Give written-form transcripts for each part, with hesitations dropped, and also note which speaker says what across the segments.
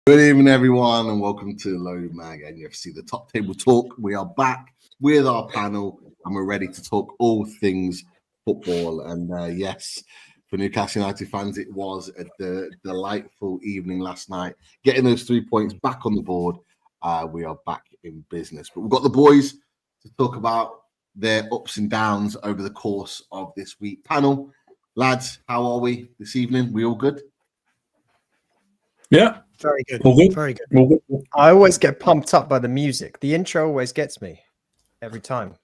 Speaker 1: Good evening, everyone, and welcome to Low Mag NUFC, the top table talk. We are back with our panel, and we're ready to talk all things football. And yes, for Newcastle United fans, it was a delightful evening last night. Getting those 3 points back on the board, we are back in business. But we've got the boys to talk about their ups and downs over the course of this week. Panel, lads, how are we this evening? We all good?
Speaker 2: Yeah.
Speaker 3: Very good.
Speaker 2: All good.
Speaker 3: Very good.
Speaker 2: All good.
Speaker 3: I always get pumped up by the music. The intro always gets me every time.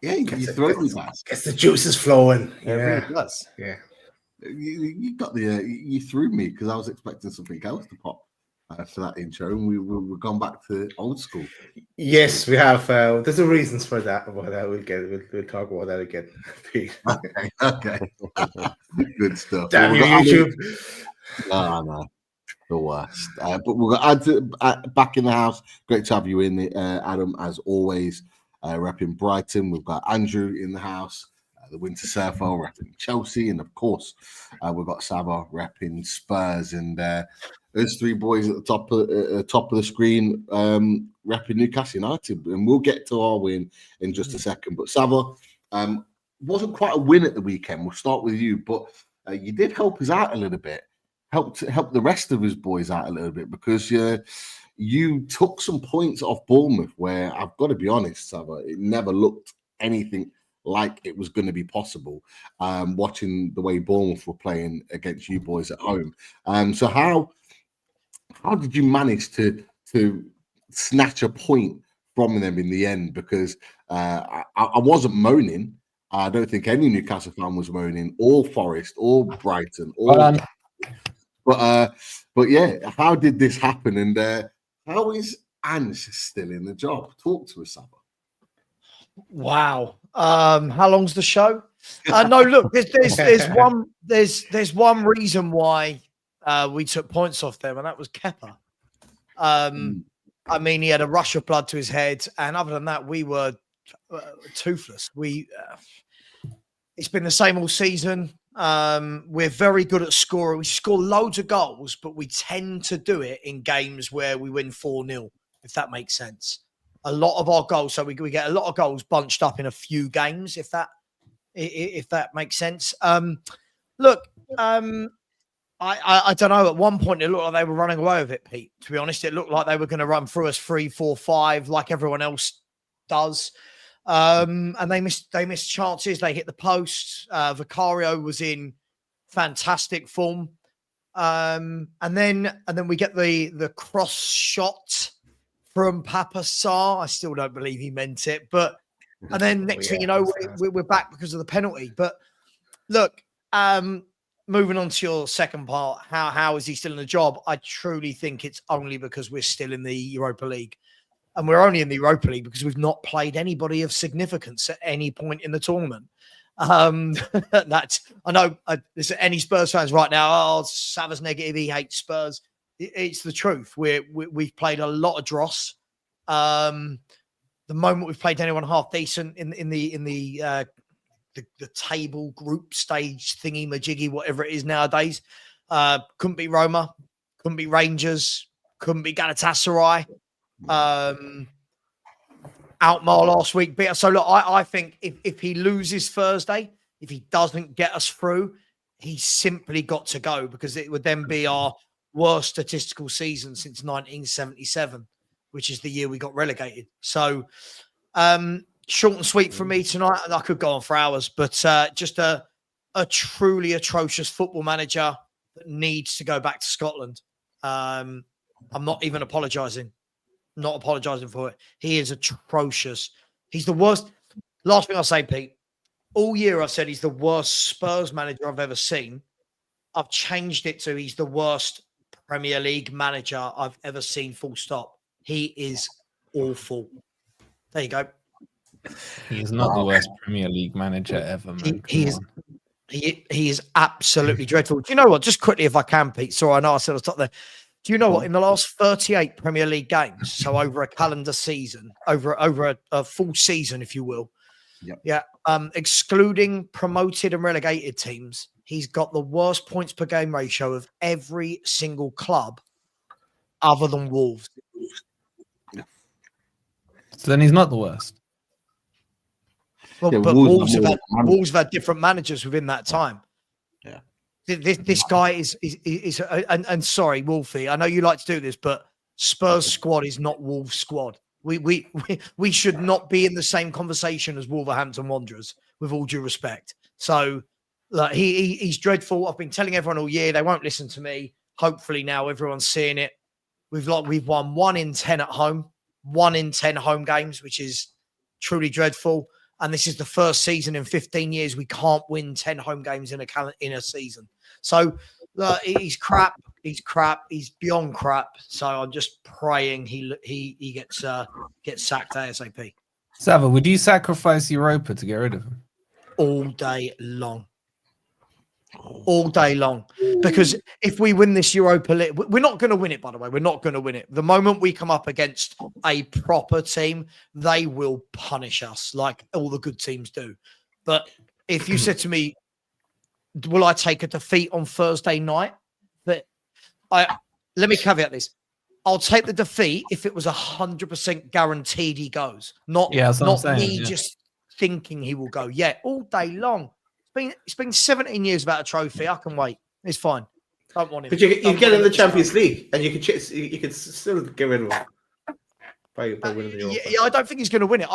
Speaker 1: Yeah, you throw me back.
Speaker 4: Gets the juices flowing.
Speaker 3: It really does.
Speaker 4: Yeah.
Speaker 1: You got you threw me because I was expecting something else to pop for that intro, and we've gone back to old school.
Speaker 4: Yes, we have. There's a reasons for that. We'll talk about that again.
Speaker 1: Okay. Good stuff.
Speaker 4: Damn you, YouTube.
Speaker 1: No. The worst. But we've got back in the house. Great to have you in, Adam, as always. Repping Brighton. We've got Andrew in the house, the Winter Surfer, repping Chelsea. And of course, we've got Saba repping Spurs. And those three boys at the top of the screen repping Newcastle United. And we'll get to our win in just a second. But Saba, wasn't quite a win at the weekend. We'll start with you. But you did help us out a little bit. Help the rest of his boys out a little bit because you took some points off Bournemouth where I've got to be honest, Saba, it never looked anything like it was going to be possible. Watching the way Bournemouth were playing against you boys at home, so how did you manage to snatch a point from them in the end? Because I wasn't moaning. I don't think any Newcastle fan was moaning, or Forest, or Brighton, or. But yeah, how did this happen? And how is Ange still in the job? Talk to us, Saba.
Speaker 3: Wow. How long's the show? No, look, there's one reason why we took points off them, and that was Kepa. I mean, he had a rush of blood to his head, and other than that, we were toothless. It's been the same all season. We're very good at scoring. We score loads of goals, but we tend to do it in games where we win 4-0, if that makes sense. A lot of our goals, so we get a lot of goals bunched up in a few games, if that makes sense. Look, I don't know. At one point, it looked like they were running away with it, Pete. To be honest, it looked like they were going to run through us 3, 4, 5, like everyone else does. And they missed chances. They hit the post. Vicario was in fantastic form. And then we get the cross shot from Papa Sarr. I still don't believe he meant it, and then next thing you know, we're back because of the penalty. But look, moving on to your second part, how is he still in the job? I truly think it's only because we're still in the Europa League. And we're only in the Europa League because we've not played anybody of significance at any point in the tournament. I know there's any Spurs fans right now. Oh, Sava's negative. He hates Spurs. It's the truth. We've played a lot of dross. The moment we've played anyone half decent in the table group stage thingy majiggy, whatever it is nowadays, couldn't be Roma, couldn't be Rangers, couldn't be Galatasaray. Outmar last week. So look, I think if he loses Thursday, if he doesn't get us through, he's simply got to go because it would then be our worst statistical season since 1977, which is the year we got relegated. So short and sweet for me tonight, and I could go on for hours, but just a truly atrocious football manager that needs to go back to Scotland. I'm not even apologising. Not apologising for it. He is atrocious. He's the worst. Last thing I'll say, Pete. All year I've said he's the worst Spurs manager I've ever seen. I've changed it to he's the worst Premier League manager I've ever seen, full stop. He is awful. There you go.
Speaker 5: He is not the worst Premier League manager ever, man.
Speaker 3: He is absolutely dreadful. Do you know what? Just quickly, if I can, Pete. Sorry, I know I said I'll stop there. Do you know what? In the last 38 Premier League games, so over a calendar season, over a full season, if you will, excluding promoted and relegated teams, he's got the worst points per game ratio of every single club other than Wolves.
Speaker 5: So then he's not the worst.
Speaker 3: Well,
Speaker 1: Yeah,
Speaker 3: but
Speaker 1: Wolves
Speaker 3: Wolves have had different managers within that time.
Speaker 1: Yeah.
Speaker 3: This guy is and sorry, Wolfie, I know you like to do this, but Spurs squad is not Wolves squad. We should not be in the same conversation as Wolverhampton Wanderers, with all due respect. So like, he's dreadful. I've been telling everyone all year, they won't listen to me. Hopefully now everyone's seeing it. We've won 1 in 10 at home, 1 in 10 home games, which is truly dreadful. And this is the first season in 15 years we can't win 10 home games in a season. So he's crap. He's crap. He's beyond crap. So I'm just praying he gets sacked ASAP.
Speaker 5: Sava, would you sacrifice Europa to get rid of him?
Speaker 3: All day long. All day long. Because if we win this Europa League, we're not going to win it, by the way. We're not going to win it. The moment we come up against a proper team, they will punish us like all the good teams do. But if you said to me, will I take a defeat on Thursday night? Let me caveat this. I'll take the defeat if it was 100% guaranteed he goes. Not me just thinking he will go. Yeah, all day long. It's been 17 years without a trophy. I can wait. It's fine. Don't want him.
Speaker 4: But you get in the Champions League, and you could still get rid of him by winning the Europa.
Speaker 3: Yeah, I don't think he's going to win it.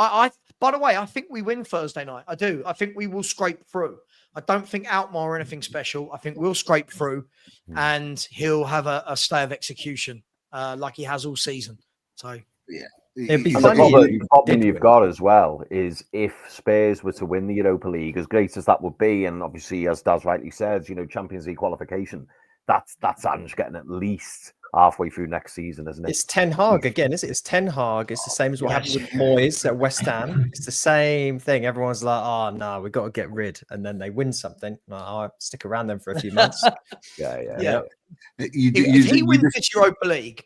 Speaker 3: By the way, I think we win Thursday night. I do. I think we will scrape through. I don't think Outmar or anything special. I think we'll scrape through, and he'll have a stay of execution like he has all season. So
Speaker 1: yeah.
Speaker 2: It'd be funny. The problem you've got as well is if Spurs were to win the Europa League, as great as that would be, and obviously, as Daz rightly says, Champions League qualification, that's Ange getting at least halfway through next season, isn't it?
Speaker 6: It's Ten Hag again, is it? It's Ten Hag. It's the same as what happened with Moyes at West Ham. It's the same thing. Everyone's like, "Oh no, we've got to get rid," and then they win something. Like, I'll stick around them for a few months.
Speaker 3: Yeah. If he wins this Europa League,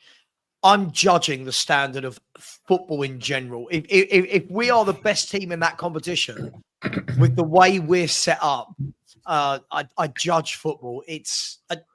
Speaker 3: I'm judging the standard of football in general. If we are the best team in that competition, with the way we're set up, I judge football.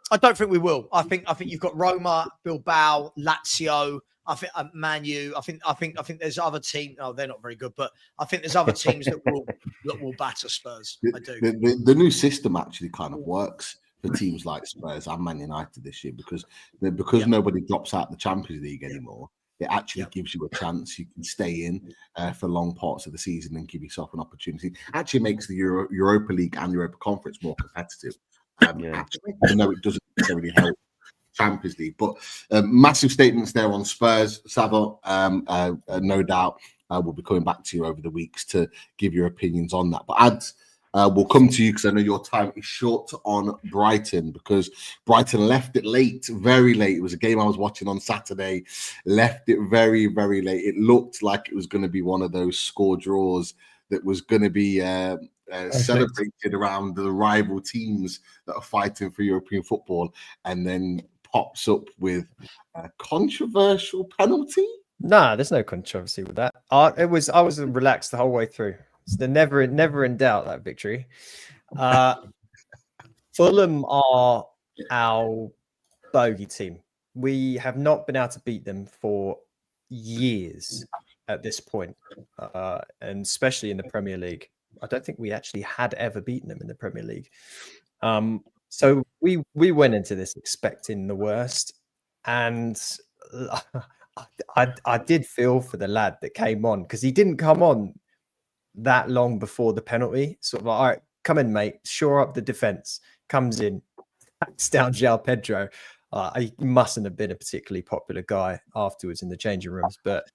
Speaker 3: I don't think we will. I think you've got Roma, Bilbao, Lazio. I think Man U. I think there's other teams. Oh, they're not very good, but I think there's other teams that will batter Spurs. I do.
Speaker 1: The new system actually kind of works for teams like Spurs and Man United this year because nobody drops out the Champions League anymore. It actually gives you a chance. You can stay in for long parts of the season and give yourself an opportunity. Actually makes the Europa League and Europa Conference more competitive. Actually, even though it doesn't necessarily help Champions League. But massive statements there on Spurs. Sava, no doubt, we'll be coming back to you over the weeks to give your opinions on that. But Ads, we'll come to you because I know your time is short on Brighton because Brighton left it late, very late. It was a game I was watching on Saturday, left it very, very late. It looked like it was going to be one of those score draws that was going to be celebrated around the rival teams that are fighting for European football, and then pops up with a controversial penalty.
Speaker 6: Nah, there's no controversy with that. I was relaxed the whole way through. They're never in doubt, that victory. Fulham are our bogey team. We have not been able to beat them for years at this point, and especially in the Premier League. I don't think we actually had ever beaten them in the Premier League. So we went into this expecting the worst, and I did feel for the lad that came on because he didn't come on that long before the penalty. Sort of like, all right, come in, mate, shore up the defense. Comes in, backs down João Pedro. He mustn't have been a particularly popular guy afterwards in the changing rooms. But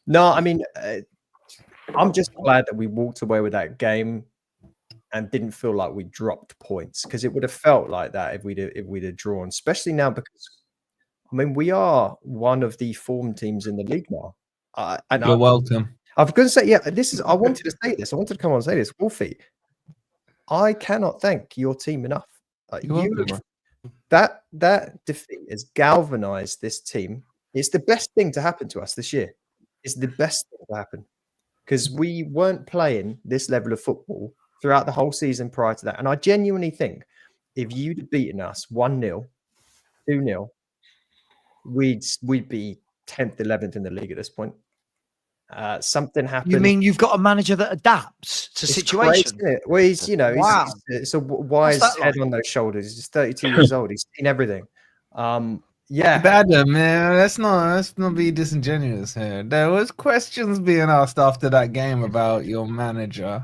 Speaker 6: no, I mean, I'm just glad that we walked away with that game and didn't feel like we dropped points, because it would have felt like that if we'd have drawn, especially now because, I mean, we are one of the form teams in the league now.
Speaker 5: You're welcome.
Speaker 6: I was going to say, I wanted to say this. I wanted to come on and say this. Wolfie, I cannot thank your team enough. That defeat has galvanized this team. It's the best thing to happen to us this year. It's the best thing to happen because we weren't playing this level of football throughout the whole season prior to that. And I genuinely think if you'd beaten us 1-0, 2-0, we'd be 10th, 11th in the league at this point. Something happened.
Speaker 3: You mean you've got a manager that adapts to
Speaker 6: It's
Speaker 3: situation?
Speaker 6: crazy, isn't it? Well, he's,
Speaker 3: Wow.
Speaker 6: it's a wise
Speaker 3: that
Speaker 6: head
Speaker 3: like?
Speaker 6: on those shoulders. He's 32 years old. He's seen everything. Yeah.
Speaker 5: Adam, man, let's not be disingenuous here. There was questions being asked after that game about your manager.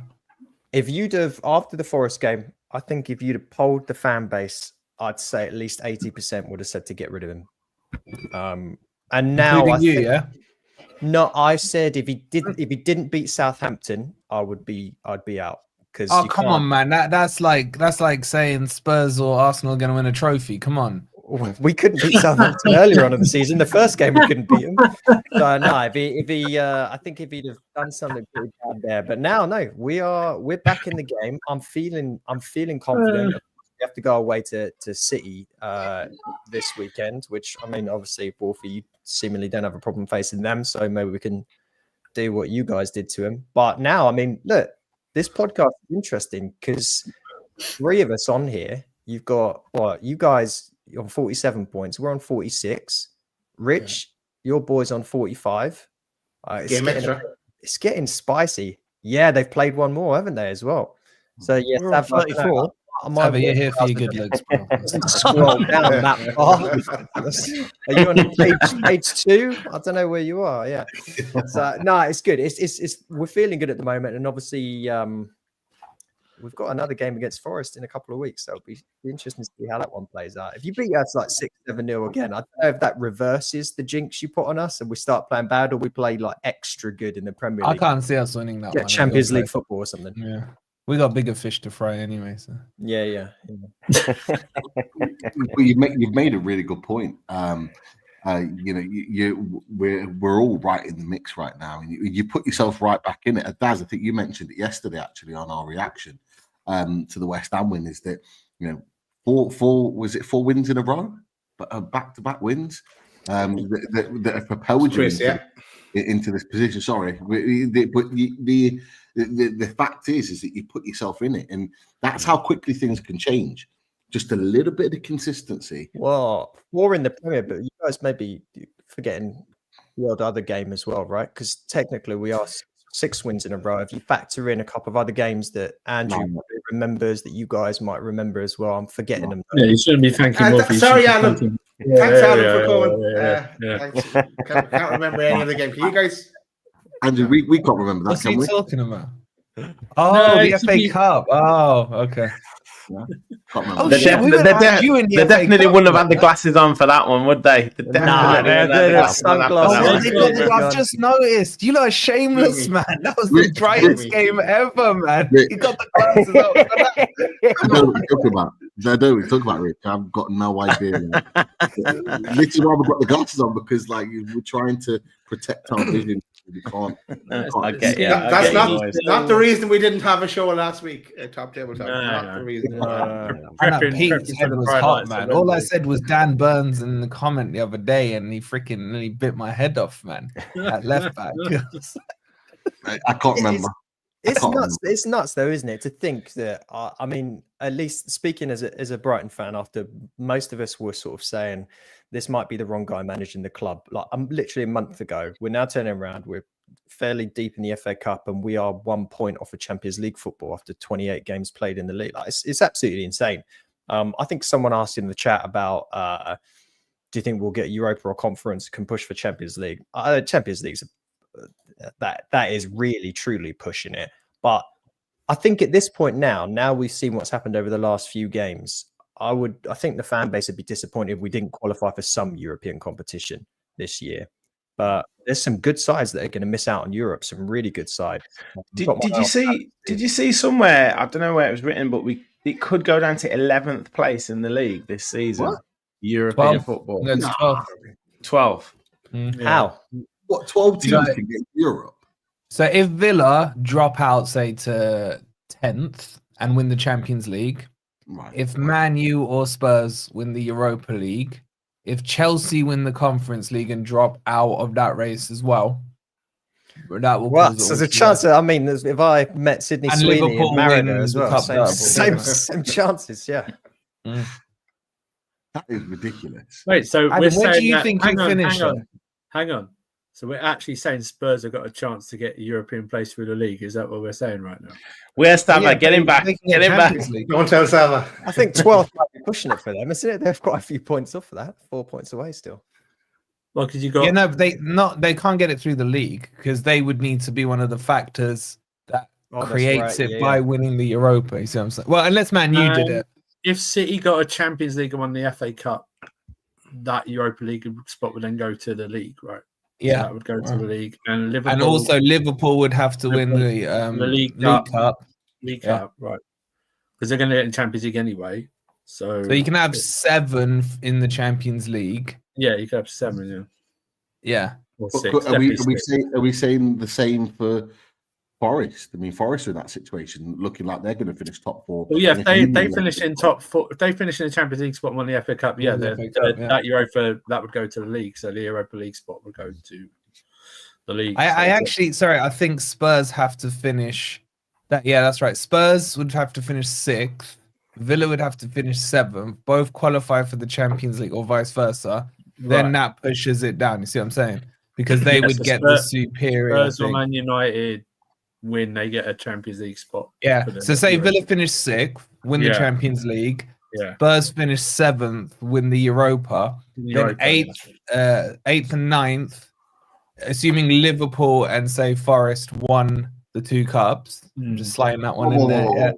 Speaker 6: If you'd have, after the Forest game, I think if you'd have polled the fan base, I'd say at least 80% would have said to get rid of him. And now No, I said if he didn't beat Southampton, I'd be out. Because
Speaker 5: come on, man, that's like saying Spurs or Arsenal are going to win a trophy. Come on.
Speaker 6: We couldn't beat Southampton earlier on in the season. The first game we couldn't beat them. So no, I think if he'd have done something pretty bad there. But now, no, we're back in the game. I'm feeling confident. We have to go away to City this weekend, which I mean, obviously, Wolfie, you seemingly don't have a problem facing them, so maybe we can do what you guys did to him. But now, I mean, look, this podcast is interesting because 3 of us on here. You've got you guys on 47 points. We're on 46. Rich, your boy's on 45. It's getting spicy. Yeah, they've played one more, haven't they, as well? So yes,
Speaker 3: we're on 34.
Speaker 5: You're here for your good looks, bro.
Speaker 6: Scroll down that far. Are you on page 2? I don't know where you are. Yeah. So no, it's good. It's we're feeling good at the moment, and obviously we've got another game against Forest in a couple of weeks, so it'll be interesting to see how that one plays out. If you beat us like 6-7-0 again, I don't know if that reverses the jinx you put on us and we start playing bad, or we play like extra good in the Premier League.
Speaker 5: I can't see us winning that one.
Speaker 6: Champions League football or something.
Speaker 5: Yeah. We got bigger fish to fry anyway. So
Speaker 6: yeah.
Speaker 1: You've made a really good point. We're all right in the mix right now, and you put yourself right back in it. Daz, I think you mentioned it yesterday actually on our reaction to the West Ham win. Is that 4 wins in a row, but back-to-back wins that have propelled you into this position. Sorry, but the fact is that you put yourself in it, and that's how quickly things can change. Just a little bit of consistency.
Speaker 6: Well, 4 in the Premier, but you guys may be forgetting the odd other game as well, right? Because technically we are 6 wins in a row. If you factor in a couple of other games that Andrew remembers, that you guys might remember as well, I'm forgetting them.
Speaker 7: Yeah, you shouldn't be thanking Wolfie.
Speaker 4: Sorry, Alan. Thanks, Alan, for coming. Can't remember any other game. Can you guys?
Speaker 1: Andrew, we can't remember that.
Speaker 5: What's he talking about?
Speaker 7: Oh,
Speaker 5: no, the FA Cup. Oh, okay.
Speaker 1: Yeah.
Speaker 7: They definitely wouldn't have had the glasses on for that one, would they?
Speaker 5: I've just noticed. You lot are shameless, man. That was the driest game ever, man. You got the glasses on.
Speaker 1: I know what you're talking about, Rich. I've got no idea. Literally, I've got the glasses on because, like, we're trying to protect our vision. We can't.
Speaker 7: I get you.
Speaker 4: That's not the reason we didn't have a show last week at Top Table Talk. Not the reason.
Speaker 5: Pete's head was hot, man. All I said was Dan Burns in the comment the other day, and he freaking nearly bit my head off, man. At left back.
Speaker 1: I can't remember.
Speaker 6: It's nuts. It's nuts, though, isn't it? To think that I mean, at least speaking as a Brighton fan, after most of us were sort of saying this might be the wrong guy managing the club. Like, literally a month ago, we're now turning around. We're fairly deep in the FA Cup, and we are 1 point off of Champions League football after 28 games played in the league. Like, it's absolutely insane. I think someone asked in the chat about, do you think we'll get Europa or Conference, can push for Champions League? Champions League's that is really truly pushing it. But I think at this point now we've seen what's happened over the last few games. I think the fan base would be disappointed if we didn't qualify for some European competition this year. But there's some good sides that are going to miss out on Europe. Some really good sides.
Speaker 7: Did you see somewhere? I don't know where it was written, but it could go down to 11th place in the league this season.
Speaker 1: What?
Speaker 7: European football.
Speaker 5: No, it's
Speaker 7: 12.
Speaker 6: How?
Speaker 1: What 12 teams can get Europe?
Speaker 5: So if Villa drop out, say, to 10th and win the Champions League,
Speaker 1: right.
Speaker 5: If Man U or Spurs win the Europa League, if Chelsea win the Conference League and drop out of that race as well, that will.
Speaker 6: Well, so there's a chance. I mean, if I met Sydney
Speaker 5: and
Speaker 6: Sweeney
Speaker 5: Liverpool
Speaker 6: and Mariner as
Speaker 5: win
Speaker 6: well,
Speaker 5: the Cup
Speaker 6: same chances. Yeah.
Speaker 1: And That is ridiculous.
Speaker 8: Wait, so
Speaker 5: Adam,
Speaker 8: we're
Speaker 5: where
Speaker 8: saying
Speaker 5: do you
Speaker 8: that,
Speaker 5: think
Speaker 8: hang
Speaker 5: you
Speaker 8: on,
Speaker 5: finish?
Speaker 8: hang on. So we're actually saying Spurs have got a chance to get a European place through the league. Is that what we're saying right now?
Speaker 7: Where's Sava? Get him back. Get him back.
Speaker 4: Don't tell Sava.
Speaker 6: I think 12th might be pushing it for them, isn't it? They've quite a few points off of that. 4 points away still.
Speaker 8: Well, because you got
Speaker 5: Yeah, no, but they can't get it through the league because they would need to be one of the factors that
Speaker 6: That's
Speaker 5: creates
Speaker 6: right,
Speaker 5: it by winning the Europa. You see what I'm saying? Well, unless Man U did it.
Speaker 8: If City got a Champions League and won the FA Cup, that Europa League spot would then go to the league, right? So
Speaker 5: Yeah,
Speaker 8: that would go to the league, and Liverpool.
Speaker 5: and also Liverpool would have to win the
Speaker 8: League
Speaker 5: Cup.
Speaker 8: League Cup, right? Because they're going to get in Champions League anyway. So
Speaker 5: you can have 7 in the Champions League.
Speaker 8: Yeah, you could have 7. Yeah.
Speaker 5: Yeah.
Speaker 8: Or
Speaker 1: But
Speaker 8: 6.
Speaker 1: are we saying the same for Forest? I mean, Forest are in that situation, looking like they're going to finish top 4.
Speaker 8: Well, yeah, if they finish in top 4, if they finish in the Champions League spot and won the FA Cup, yeah, that Europa that would go to the league. So the Europa League spot would go to the league.
Speaker 5: I think Spurs have to finish that. Yeah, that's right. Spurs would have to finish 6th. Villa would have to finish 7th. Both qualify for the Champions League or vice versa. Then that pushes it down. You see what I'm saying? Because they would get the superior.
Speaker 8: Spurs or Man United win, they get a Champions League spot.
Speaker 5: Yeah. So say Villa finish 6th, win the Champions League.
Speaker 8: Yeah.
Speaker 5: Spurs finish 7th, win the Europa. Then 8th and 9th, assuming Liverpool and say Forest won the 2 cups. I'm just sliding that one in there.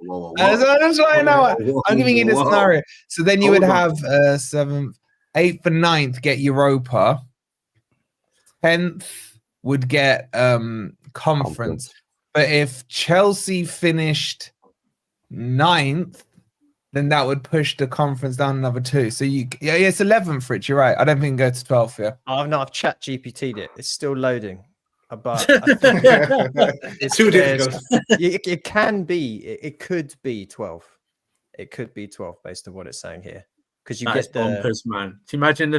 Speaker 5: I'm giving you the scenario. So then you would have 7th, 8th and 9th get Europa. 10th would get conference. But if Chelsea finished 9th, then that would push the conference down another 2. So it's 11th, Rich. You're right. I don't think it can go to 12th here.
Speaker 6: I've chat GPT'd it. It's still loading. But I think
Speaker 4: it's too difficult.
Speaker 6: It can be. It could be 12. It could be 12 based on what it's saying here. Because you get the
Speaker 8: bonkers, man. Do you imagine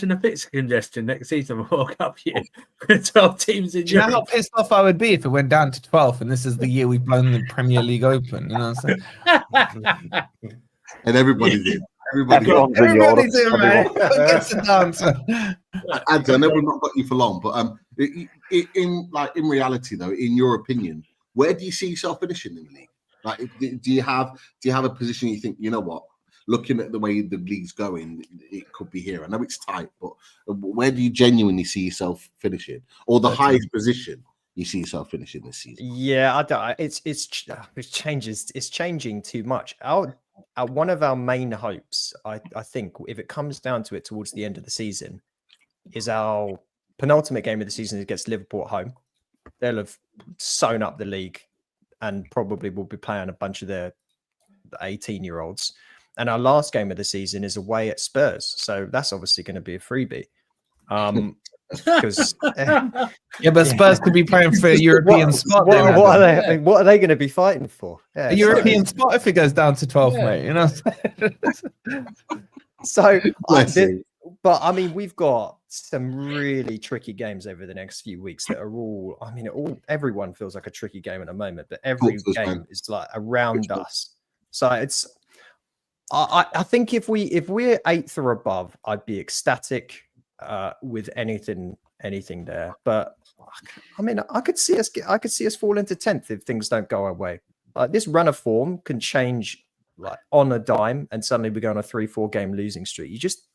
Speaker 8: the fixture congestion next season of World Cup year? 12 teams in
Speaker 5: Do you know how pissed off I would be if it went down to 12th and this is the year we've blown the Premier League open? You know what I'm saying?
Speaker 1: And everybody's in.
Speaker 5: Everybody's in, man. Gets the dance.
Speaker 1: Andy, I know we've not got you for long, but in reality though, in your opinion, where do you see yourself finishing in the league? Like, do you have a position you think, you know what? Looking at the way the league's going, it could be here. I know it's tight, but where do you genuinely see yourself finishing, or the highest position you see yourself finishing this season?
Speaker 6: Yeah, I don't. It changes. It's changing too much. One of our main hopes, I think, if it comes down to it towards the end of the season, is our penultimate game of the season against Liverpool at home. They'll have sewn up the league and probably will be playing a bunch of the 18-year-olds. And our last game of the season is away at Spurs. So that's obviously going to be a freebie. Because
Speaker 5: but Spurs could be playing for a European spot.
Speaker 6: What are they going to be fighting for? Yeah,
Speaker 5: a European spot if it goes down to 12th, mate. You know.
Speaker 6: But I mean, we've got some really tricky games over the next few weeks that are all. I mean, everyone feels like a tricky game at the moment, but every game is like around us. So it's. I think if we're 8th or above, I'd be ecstatic with anything there. But I mean, I could see us fall into 10th if things don't go our way. Like, this run of form can change like on a dime, and suddenly we go on a 3-4 game losing streak. You just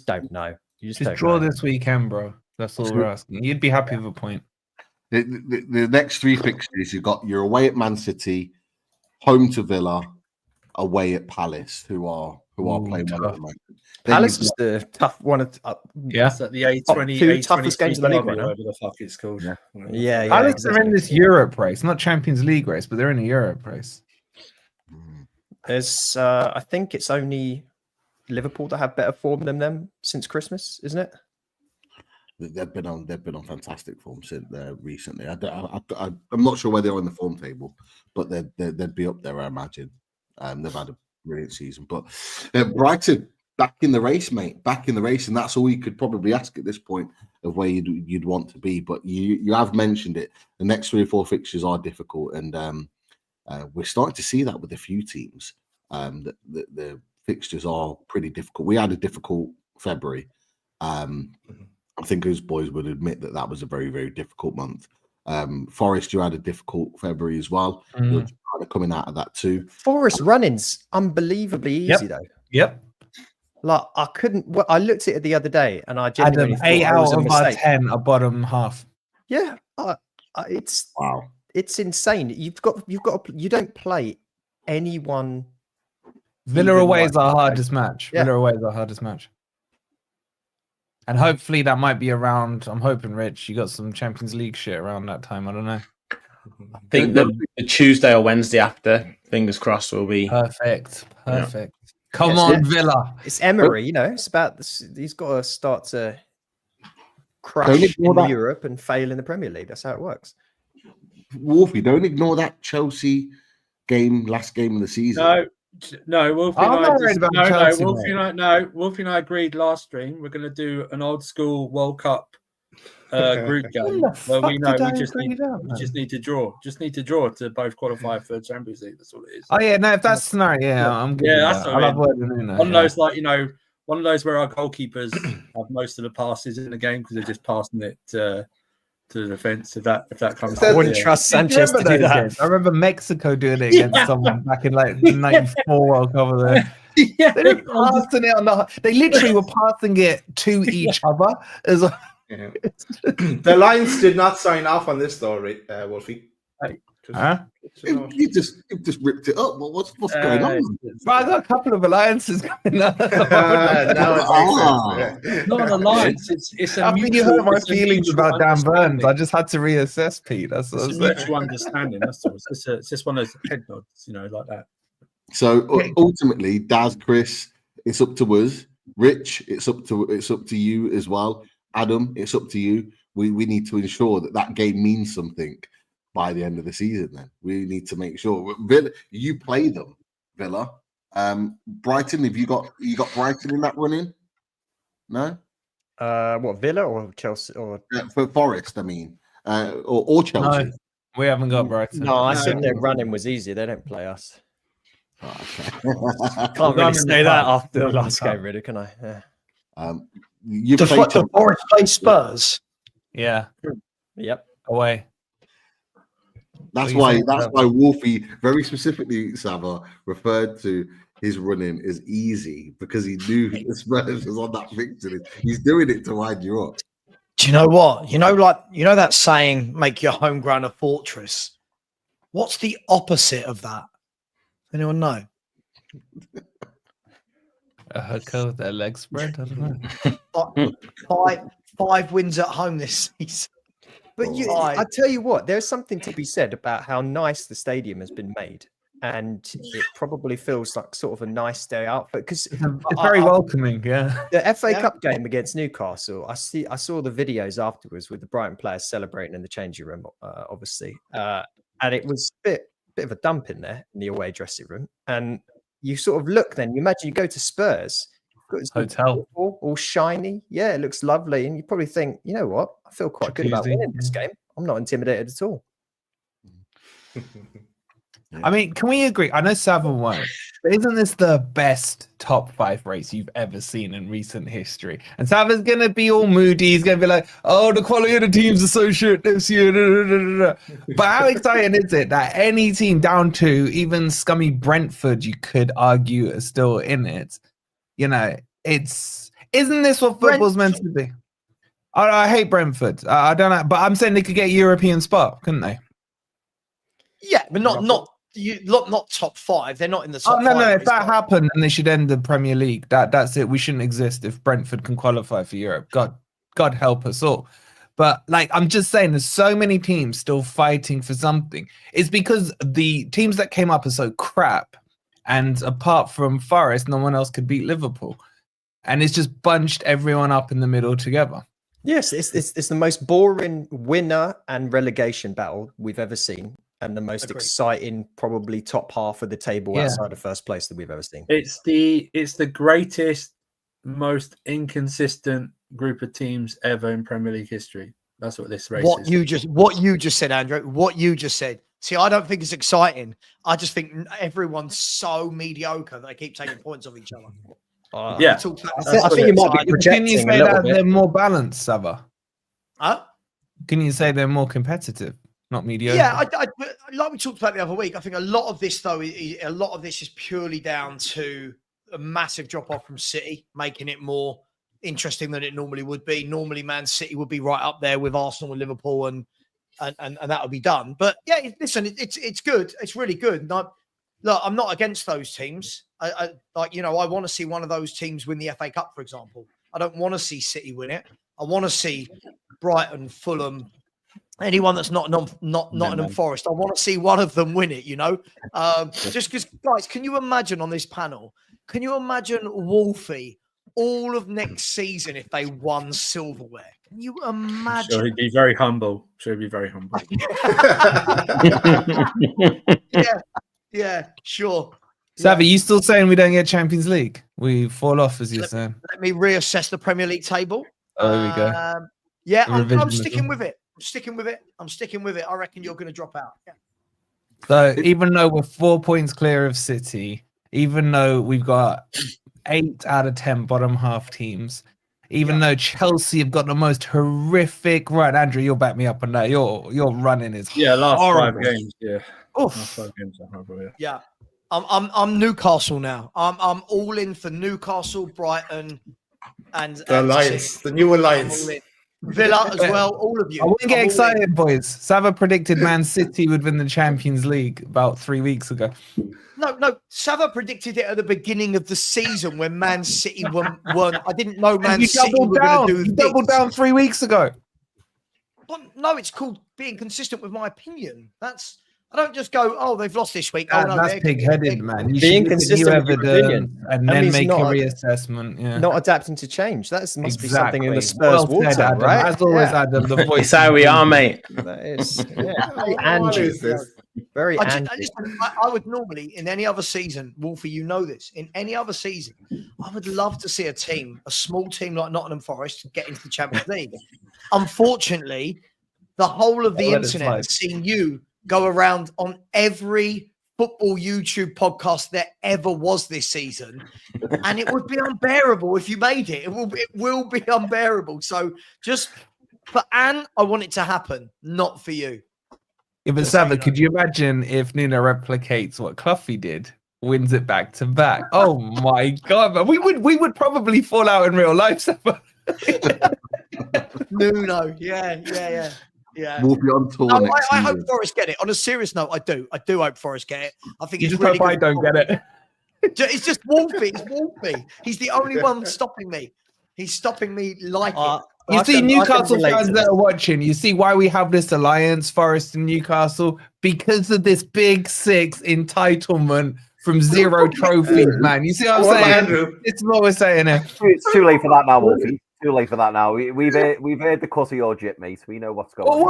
Speaker 6: don't know. You just
Speaker 5: draw this weekend, bro. That's all we're asking. You'd be happy with a point.
Speaker 1: The next 3 fixtures, you're away at Man City, home to Villa, away at Palace, who are playing well at the moment.
Speaker 6: Palace is the tough one.
Speaker 8: It's at the A20,
Speaker 6: 2 toughest games in the league,
Speaker 8: whatever the fuck it's called.
Speaker 6: Yeah.
Speaker 5: Palace are in this Europe race, not Champions League race, but they're in a Europe race.
Speaker 6: There's, I think it's only Liverpool that have better form than them since Christmas, isn't it?
Speaker 1: They've been on fantastic form since recently. I'm not sure where they are in the form table, but they'd be up there, I imagine. They've had a brilliant season, but Brighton back in the race, mate, back in the race, and that's all you could probably ask at this point of where you'd want to be. But you have mentioned it. The next 3 or 4 fixtures are difficult, and we're starting to see that with a few teams. The fixtures are pretty difficult. We had a difficult February. I think those boys would admit that that was a very, very difficult month. Forest, you had a difficult February as well. You're kind of coming out of that too.
Speaker 6: Forest running's unbelievably easy though.
Speaker 5: Yep.
Speaker 6: Like I couldn't. Well, I looked at it the other day, and I genuinely thought
Speaker 5: 8
Speaker 6: it was
Speaker 5: out
Speaker 6: a
Speaker 5: of our
Speaker 6: mistake.
Speaker 5: 10 are bottom half.
Speaker 6: Yeah, it's
Speaker 1: Wow.
Speaker 6: It's insane. You don't play anyone.
Speaker 5: Villa
Speaker 6: even
Speaker 5: away
Speaker 6: like-
Speaker 5: is our hardest match.
Speaker 6: Yeah.
Speaker 5: Villa away is our hardest match. And hopefully that might be around. I'm hoping, Rich, you got some Champions League shit around that time. I don't know.
Speaker 7: I think the Tuesday or Wednesday after, fingers crossed, will be
Speaker 5: Perfect.
Speaker 7: Yeah.
Speaker 5: Come
Speaker 6: Yes,
Speaker 5: on,
Speaker 6: yeah.
Speaker 5: Villa.
Speaker 6: It's Emery, it's about this. He's got to start to
Speaker 1: Don't
Speaker 6: crush
Speaker 1: ignore
Speaker 6: in
Speaker 1: that.
Speaker 6: Europe and fail in the Premier League. That's how it works.
Speaker 1: Wolfie, don't ignore that Chelsea game, last game of the season.
Speaker 8: No, Wolfie
Speaker 5: I'm
Speaker 8: and I
Speaker 5: not worried about Chelsea,
Speaker 8: Wolfie and I agreed last stream we're going to do an old school World Cup group game where we know we just need to draw. Just need to draw to both qualify for Champions League. That's all it is.
Speaker 5: Oh, yeah, no, if that's the scenario, yeah, I'm good.
Speaker 8: Yeah,
Speaker 5: with
Speaker 8: that's
Speaker 5: that.
Speaker 8: what I
Speaker 5: I love
Speaker 8: mean.
Speaker 5: wording in there,
Speaker 8: One of
Speaker 5: yeah.
Speaker 8: those one of those where our goalkeepers have most of the passes in the game because they're just passing it to the defense. If that comes,
Speaker 6: I wouldn't trust Sanchez to do that.
Speaker 5: I remember Mexico doing it against someone back in like the '94 World Cup. There.
Speaker 8: Yeah,
Speaker 5: They were passing it on the. They literally were passing it to each other. As a,
Speaker 4: Yeah. The Lions did not sign off on this though, right, Wolfie?
Speaker 5: Huh?
Speaker 1: You just ripped it up. What's going on?
Speaker 5: But I got a couple of alliances going on.
Speaker 4: Now it makes sense.
Speaker 8: not an alliance. It's a
Speaker 5: I think you hurt my feelings about Dan Burns. I just had to reassess, Pete. That's what I
Speaker 8: It's
Speaker 5: was
Speaker 8: a
Speaker 5: saying.
Speaker 8: mutual understanding. That's all. It's just one of those head nods, like that.
Speaker 1: So ultimately, Daz, Chris, it's up to us. Rich, it's up to you as well. Adam, it's up to you. We need to ensure that game means something by the end of the season. Then we need to make sure. Villa, you play them, Villa. Brighton, have you got Brighton in that running? No.
Speaker 6: What, Villa or Chelsea or
Speaker 1: For Forest, I mean, or Chelsea.
Speaker 5: No, we haven't got Brighton.
Speaker 6: no? I said their running was easy. They don't play us.
Speaker 1: Oh, okay.
Speaker 6: Can't really
Speaker 5: I'm in
Speaker 6: say
Speaker 5: the
Speaker 6: that
Speaker 5: cup.
Speaker 6: after the
Speaker 5: I'm in the
Speaker 6: last
Speaker 5: cup.
Speaker 6: game, really, can I? Yeah.
Speaker 1: You
Speaker 3: The
Speaker 1: played Chelsea.
Speaker 3: Forest play Spurs.
Speaker 5: Yeah,
Speaker 6: Yep.
Speaker 5: away.
Speaker 1: That's
Speaker 5: What do you
Speaker 1: why
Speaker 5: think?
Speaker 1: Wolfie very specifically, Sava, referred to his running as easy because he knew the Spurs was on that fixture list. He's doing it to wind you up.
Speaker 3: Do you know what? You know that saying, make your home ground a fortress. What's the opposite of that? Anyone know?
Speaker 5: A hooker with their legs spread. I don't know.
Speaker 3: Five wins at home this season.
Speaker 6: But
Speaker 3: Right.
Speaker 6: I tell you what, there's something to be said about how nice the stadium has been made, and it probably feels like sort of a nice day out. Because
Speaker 5: It's very welcoming. Yeah.
Speaker 6: the FA
Speaker 3: Yeah.
Speaker 6: Cup game against Newcastle, I saw the videos afterwards with the Brighton players celebrating in the changing room, obviously, and it was a bit of a dump in there in the away dressing room. And you sort of look, then you imagine you go to Spurs. It's
Speaker 5: Hotel.
Speaker 6: all shiny. Yeah, it looks lovely. And you probably think, you know what? I feel quite good about
Speaker 5: Jacuzzi,
Speaker 6: winning this game. I'm not intimidated at all.
Speaker 5: I mean, can we agree? I know Savile won't, but isn't this the best top 5 race you've ever seen in recent history? And Savile's going to be all moody. He's going to be like, oh, the quality of the teams are so shit this year. But how exciting is it that any team down to even scummy Brentford, you could argue, are still in it? Isn't this what football's meant to be? I hate Brentford. I don't know, but I'm saying they could get a European spot, couldn't they?
Speaker 3: Yeah, but not top 5. They're not in the top
Speaker 5: Oh no,
Speaker 3: 5.
Speaker 5: no! If
Speaker 3: race,
Speaker 5: that
Speaker 3: but-
Speaker 5: happened, then they should end the Premier League. That's it. We shouldn't exist if Brentford can qualify for Europe. God help us all. But I'm just saying, there's so many teams still fighting for something. It's because the teams that came up are so crap, and apart from Forest, no one else could beat Liverpool, and it's just bunched everyone up in the middle together.
Speaker 6: Yes, it's the most boring winner and relegation battle we've ever seen, and the most
Speaker 3: Agreed.
Speaker 6: exciting, probably top half of the table
Speaker 5: Yeah.
Speaker 6: outside of first place that we've ever seen.
Speaker 8: It's the greatest, most inconsistent group of teams ever in Premier League history. That's what this race is.
Speaker 3: What you just said, Andrew. What you just said. See, I don't think it's exciting. I just think everyone's so mediocre that they keep taking points off each other.
Speaker 7: Yeah.
Speaker 6: I think you might be
Speaker 5: Can you
Speaker 6: projecting a
Speaker 5: say
Speaker 6: little
Speaker 5: that
Speaker 6: bit.
Speaker 5: they're more balanced, Sava?
Speaker 3: Huh?
Speaker 5: Can you say they're more competitive, not mediocre?
Speaker 3: Yeah, I like we talked about the other week. I think a lot of this, though, is purely down to a massive drop off from City, making it more interesting than it normally would be. Normally, Man City would be right up there with Arsenal and Liverpool, and that would be done. But yeah, listen, it's good. It's really good. And I'm not against those teams. I want to see one of those teams win the FA Cup, for example. I don't want to see City win it. I want to see Brighton, Fulham, anyone that's not Nottingham Forest. I want to see one of them win it, just because, guys, can you imagine on this panel, can you imagine Wolfie all of next season if they won silverware? Can you imagine?
Speaker 8: Sure, he'd be very humble.
Speaker 3: Yeah, sure.
Speaker 5: Savvy, you still saying we don't get Champions League? We fall off, as you're saying.
Speaker 3: Let me reassess the Premier League table.
Speaker 5: Oh, there we go.
Speaker 3: Yeah, I'm sticking with it. I'm sticking with it. I reckon you're going to drop out. Yeah.
Speaker 5: So even though we're 4 points clear of City, even though we've got 8 out of 10 bottom half teams, even though Chelsea have got the most horrific run, Andrew, you'll back me up on that. Your running is
Speaker 8: last
Speaker 5: horrible.
Speaker 8: 5 games. Yeah,
Speaker 3: Oof.
Speaker 8: last 5 games are horrible.
Speaker 3: Yeah. I'm Newcastle now. I'm all in for Newcastle, Brighton, and
Speaker 4: The Lions, the new Alliance.
Speaker 3: Villa as well. All of you.
Speaker 5: I wouldn't get excited, boys. Sava predicted Man City would win the Champions League about 3 weeks ago.
Speaker 3: No. Sava predicted it at the beginning of the season when Man City weren't. I didn't know Man City were going to do.
Speaker 5: You doubled down 3 weeks ago.
Speaker 3: But no, it's called being consistent with my opinion. I don't just go, oh, they've lost this week. Oh, no,
Speaker 5: that's pig-headed, man. You
Speaker 6: Being
Speaker 5: should
Speaker 6: consistent with your opinion
Speaker 5: and then make a reassessment. Yeah.
Speaker 6: Not adapting to change. That must be something in the Spurs
Speaker 5: Well
Speaker 6: water,
Speaker 5: said, Adam.
Speaker 6: right?
Speaker 5: As always, Adam, the voice.
Speaker 7: It's how we are, mate.
Speaker 6: That is very
Speaker 4: What is this?
Speaker 6: Very
Speaker 3: I would normally, in any other season, Wolfie, you know this, in any other season, I would love to see a small team like Nottingham Forest, get into the Champions League. Unfortunately, the whole of the internet has seen you go around on every football YouTube podcast there ever was this season, and it would be unbearable if you made it. It will be unbearable. So just for Anne, I want it to happen, not for you.
Speaker 5: Yeah, but Sava, could you imagine if Nuno replicates what Cloughie did, wins it back to back? Oh my God, man. We would probably fall out in real life, Sava.
Speaker 3: Nuno, yeah.
Speaker 1: We'll be on tour next
Speaker 3: I
Speaker 1: season.
Speaker 3: hope Forest get it. On a serious note, I do hope Forest get it. I think
Speaker 5: You
Speaker 3: it's
Speaker 5: just
Speaker 3: really
Speaker 5: hope I
Speaker 3: good.
Speaker 5: don't get it.
Speaker 3: It's just Wolfie. It's Wolfie. He's the only one stopping me. He's stopping me like it.
Speaker 5: You see, Newcastle fans that are watching, you see why we have this alliance, Forest and Newcastle, because of this big 6 entitlement from 0 trophies, man. You see what I'm saying? This is what we're saying here.
Speaker 2: It's too late for that now, Wolfie. Too late for that now. We've heard the cut of your jip, mate. We know what's going on.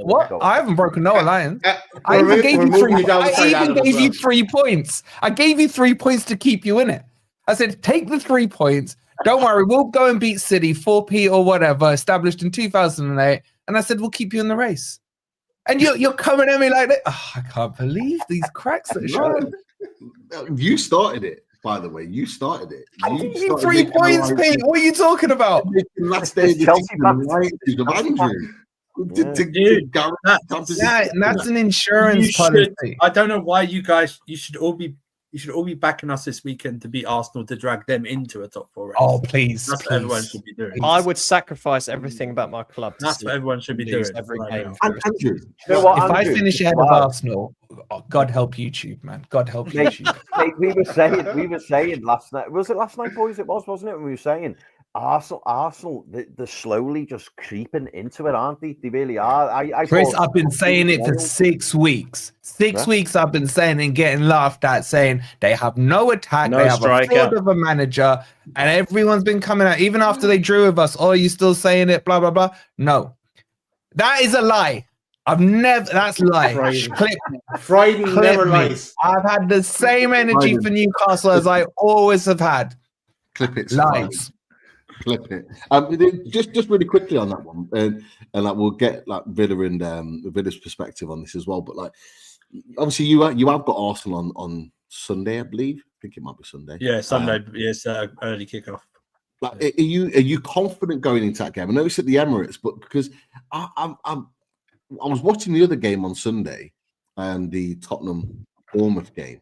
Speaker 5: What? I haven't broken no alliance. I even gave you 3. I even gave you 3 points. I gave you 3 points to keep you in it. I said, take the 3 points. Don't worry, we'll go and beat City 4P or whatever, established in 2008. And I said, we'll keep you in the race. And you're coming at me like that. Oh, I can't believe these cracks that are showing.
Speaker 1: You started it. By the way, you started it.
Speaker 5: I gave you 3 points, Pete. What are you talking about?
Speaker 1: Last day of the
Speaker 5: and that's an insurance policy.
Speaker 8: I don't know why you should all be backing us this weekend to beat Arsenal to drag them into a top 4 race.
Speaker 5: Oh, please.
Speaker 8: That's what everyone should be doing.
Speaker 6: I would sacrifice everything about my club.
Speaker 8: That's what everyone should be doing.
Speaker 6: Every game.
Speaker 1: Andrew,
Speaker 5: if I finish ahead of Arsenal, God help YouTube, man. God help YouTube.
Speaker 2: Mate, we were saying last night. Was it last night, boys? It was, wasn't it? We were saying Arsenal, they're slowly just creeping into it, aren't they? They really are.
Speaker 5: Chris, I've been saying it for 6 weeks. 6 weeks I've been saying and getting laughed at, saying they have no attack, they have a fraud of a manager, and everyone's been coming out, even after they drew with us. Oh, you still saying it, blah, blah, blah. No. That is a lie. That's a lie.
Speaker 4: Friday never lies.
Speaker 5: I've had the same energy for Newcastle as I always have had.
Speaker 1: Clip it.
Speaker 5: Lies.
Speaker 1: Clip it. Just really quickly on that one, and like we'll get like Villa and Villa's perspective on this as well. But like, obviously you have got Arsenal on Sunday, I believe. I think it might be Sunday.
Speaker 8: Yeah, Sunday. Yes, early kickoff.
Speaker 1: Like, are you confident going into that game? I know it's at the Emirates, but because I was watching the other game on Sunday, the Tottenham Bournemouth game.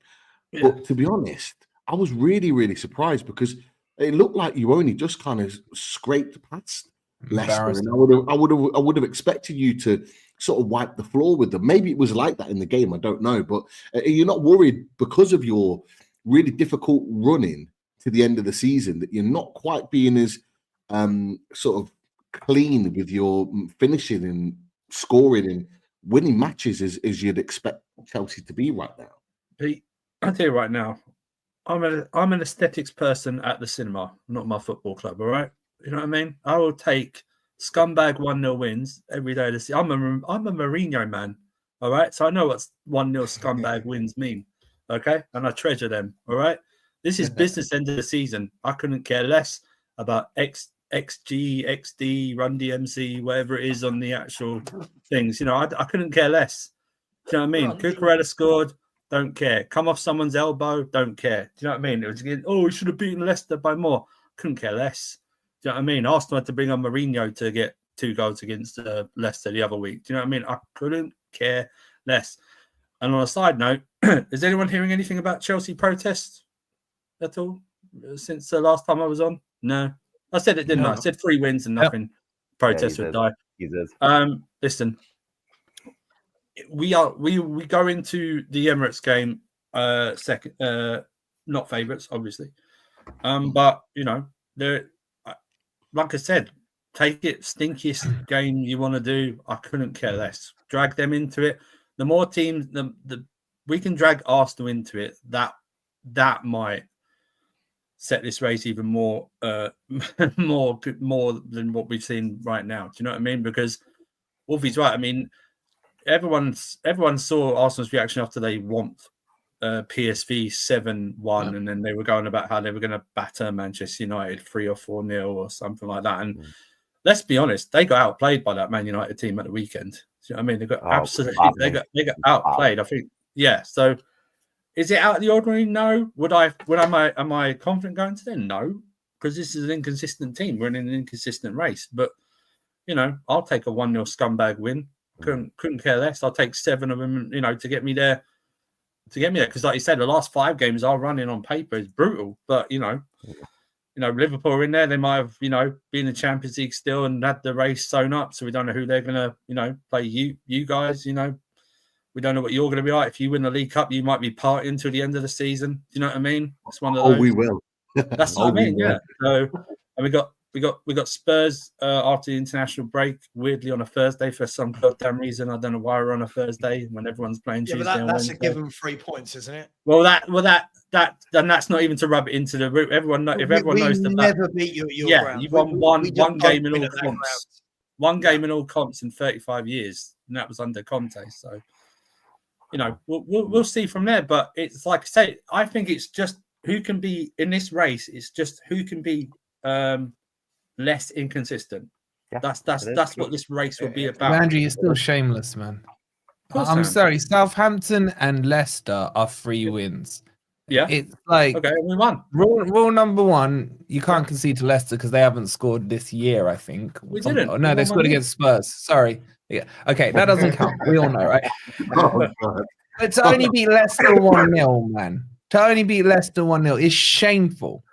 Speaker 8: Yeah.
Speaker 1: But to be honest, I was really, really surprised because it looked like you only just kind of scraped past Leicester, and I would have expected you to sort of wipe the floor with them. Maybe it was like that in the game. I don't know, but are you not worried because of your really difficult running to the end of the season that you're not quite being as sort of clean with your finishing and scoring and winning matches as you'd expect Chelsea to be right now?
Speaker 8: Pete, I'll tell you right now, I'm an aesthetics person at the cinema, not my football club. All right, you know what I mean. I will take scumbag 1-0 wins every day of the season. I'm a Mourinho man. All right, so I know what 1-0 scumbag wins mean. Okay, and I treasure them. All right, this is business end of the season. I couldn't care less about XG, XD, Run DMC, whatever it is on the actual things. You know, I couldn't care less. Do you know what I mean? Cucurella scored. Don't care. Come off someone's elbow. Don't care. Do you know what I mean? It was again, we should have beaten Leicester by more. Couldn't care less. Do you know what I mean? Arsenal had to bring on Mourinho to get 2 goals against Leicester the other week. Do you know what I mean? I couldn't care less. And on a side note, is anyone hearing anything about Chelsea protests at all since the last time I was on? No. I said it, didn't I? I said 3 wins and nothing. Protests would die. Listen. We go into the Emirates game second, not favourites, obviously. But you know, like I said, take it stinkiest game you want to do. I couldn't care less. Drag them into it. The more teams, we can drag Arsenal into it. That might set this race even more more than what we've seen right now. Do you know what I mean? Because Wolfie's right. I mean, everyone saw Arsenal's reaction after they won PSV 7-1, and then they were going about how they were going to batter Manchester United 3 or 4-0 or something like that. And let's be honest, they got outplayed by that Man United team at the weekend. Do you know what I mean? They got they got outplayed. I think, yeah. So is it out of the ordinary? No. Am I confident going to them? No, because this is an inconsistent team. We're in an inconsistent race. But you know, I'll take a 1-0 scumbag win. Couldn't care less. I'll take 7 of them, you know, to get me there. Because like you said, the last 5 games our running on paper is brutal. But you know, Liverpool are in there. They might have, you know, been in the Champions League still and had the race sewn up. So we don't know who they're gonna, you know, play. You guys, you know, we don't know what you're gonna be like. If you win the League Cup, you might be partying till the end of the season. Do you know what I mean? It's one of those.
Speaker 1: Oh, we will.
Speaker 8: That's what I mean. Yeah. So, and we got Spurs after the international break, weirdly on a Thursday for some goddamn reason. I don't know why we're on a Thursday when everyone's playing Tuesday.
Speaker 3: But that's
Speaker 8: Wednesday.
Speaker 3: a given 3 points, isn't it?
Speaker 8: Well, then that's not even to rub it into the root. Everyone knows the
Speaker 3: never beat your ground.
Speaker 8: You've won one game in all comps. One game in all comps in 35 years, and that was under Conte. So, you know, we'll see from there. But it's like I say, I think it's just who can be in this race. It's just who can be less inconsistent. Yeah, that's what this race will be about.
Speaker 5: Andrew, you're still shameless, man. I'm sorry. Southampton and Leicester are 3 wins.
Speaker 8: Yeah,
Speaker 5: it's like
Speaker 8: okay, we won.
Speaker 5: Rule number 1: you can't concede to Leicester because they haven't scored this year. I think
Speaker 8: we didn't.
Speaker 5: Oh, no, they scored against Spurs. Sorry. Yeah. Okay, that doesn't count. We all know, right? But to only beat Leicester 1-0, man. To only beat Leicester 1-0 is shameful.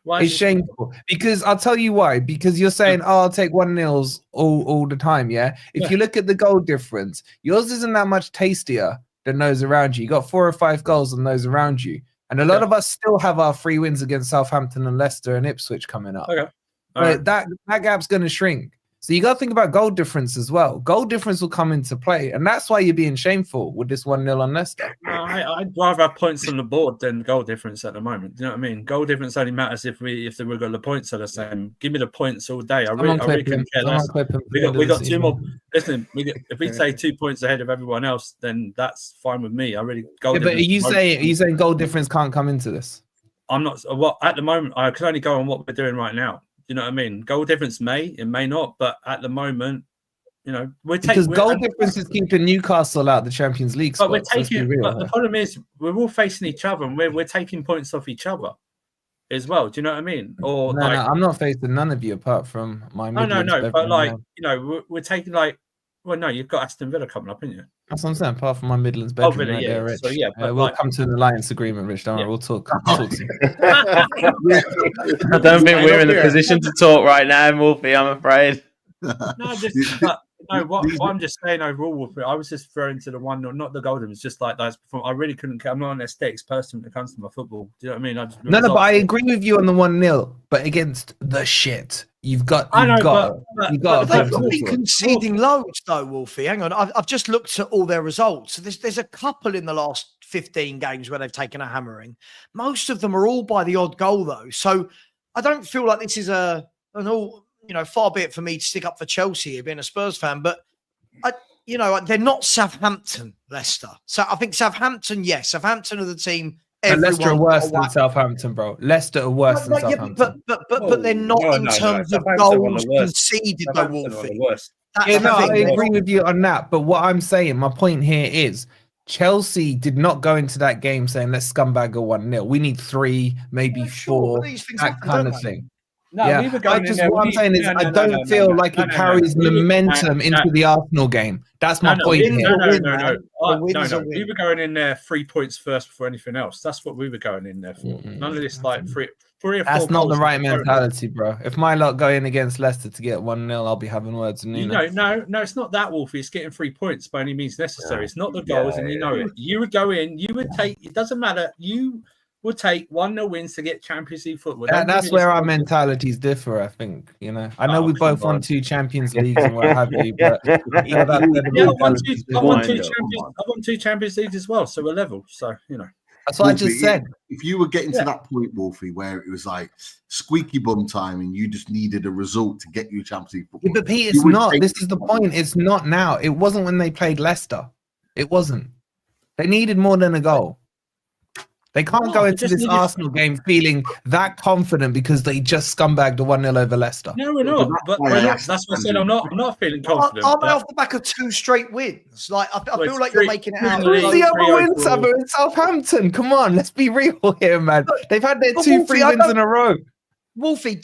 Speaker 5: It's shameful because I'll tell you why. Because you're saying, I'll take 1-0s all the time. Yeah. If you look at the goal difference, yours isn't that much tastier than those around you. You got 4 or 5 goals than those around you. And a lot of us still have our 3 wins against Southampton and Leicester and Ipswich coming up.
Speaker 8: Okay.
Speaker 5: But that gap's going to shrink. So you got to think about goal difference as well. Goal difference will come into play. And that's why you're being shameful with this 1-0 on Leicester.
Speaker 8: No, I'd rather have points on the board than goal difference at the moment. Do you know what I mean? Goal difference only matters if we've got the points are the same. Give me the points all day. I really couldn't care less. We got 2 more. Listen, if we say 2 points ahead of everyone else, then that's fine with me. But
Speaker 5: are you saying goal difference can't come into this?
Speaker 8: I'm not. Well, at the moment, I can only go on what we're doing right now. You know what I mean? Goal difference it may not, but at the moment, You know,
Speaker 5: because goal difference is keeping Newcastle out of the Champions League.
Speaker 8: But we're taking. But the problem is, we're all facing each other, and we're taking points off each other as well. Do you know what I mean? Or
Speaker 5: no, I'm not facing none of you apart from my.
Speaker 8: No. But like, you know, we're taking like. Well, no, you've got Aston Villa coming up, haven't you?
Speaker 5: That's what I'm saying. Apart from my Midlands bedroom,
Speaker 8: Villa,
Speaker 5: right there, Rich.
Speaker 8: So, yeah, but
Speaker 5: we'll come to an alliance agreement, Rich. Don't worry, we'll talk. Soon.
Speaker 7: I don't think we're in the position to talk right now, Wolfie. I'm afraid.
Speaker 8: What I'm just saying overall, Wolfie, I was just referring to the 1-0, not the golden. It's just like that's. I really couldn't. I'm not an aesthetics person when it comes to my football. Do you know what I mean?
Speaker 5: But I agree with you on the 1-0. But against the shit, you've got.
Speaker 3: But they've been conceding loads, though, Wolfie. Hang on, I've just looked at all their results. So there's a couple in the last 15 games where they've taken a hammering. Most of them are all by the odd goal, though. So I don't feel like this is an all. You know, far be it for me to stick up for Chelsea here, being a Spurs fan, but they're not Southampton, Leicester. So I think Southampton, yes, Southampton are the team.
Speaker 5: Leicester are worse than Southampton, bro. Leicester are worse than Southampton.
Speaker 3: But they're not in terms of goals conceded, though, Wolfie.
Speaker 5: I agree with you on that. But what I'm saying, my point here is, Chelsea did not go into that game saying let's scumbag a 1-0. We need 3, maybe 4, that kind of thing.
Speaker 8: No,
Speaker 5: yeah, what I'm saying is, I don't feel like it carries momentum into the Arsenal game. That's my point here.
Speaker 8: No. We were going in there 3 points first before anything else. That's what we were going in there for. None of this like 3 or 4.
Speaker 5: That's not the right mentality, bro. If my lot go in against Leicester to get 1-0, I'll be having words. And
Speaker 8: no, it's not that, Wolfie. It's getting 3 points by any means necessary. It's not the goals, and you know it. You would go in. You would take. It doesn't matter. You would take 1-0 wins to get Champions League football.
Speaker 5: That's where our mentalities differ, I think. I know we both won 2 Champions Leagues and what have you, but
Speaker 8: I won 2 Champions Leagues as well, so we're level. So
Speaker 5: that's what Wolfie, I just said.
Speaker 1: If you were getting to that point, Wolfie, where it was like squeaky bum time and you just needed a result to get you Champions League football.
Speaker 5: But Pete, it's not. This is the point. It's not now. It wasn't when they played Leicester. It wasn't. They needed more than a goal. They can't go into this Arsenal game feeling that confident because they just scumbagged a 1-0 over Leicester.
Speaker 8: No, we're not. But that's what I said. I'm not feeling confident.
Speaker 3: I'm off the back of 2 straight wins. Like I feel like you're making it out.
Speaker 5: Who's the other win, Summer? In Southampton. Come on, let's be real here, man. They've had their 2-3 wins in a row.
Speaker 3: Wolfie,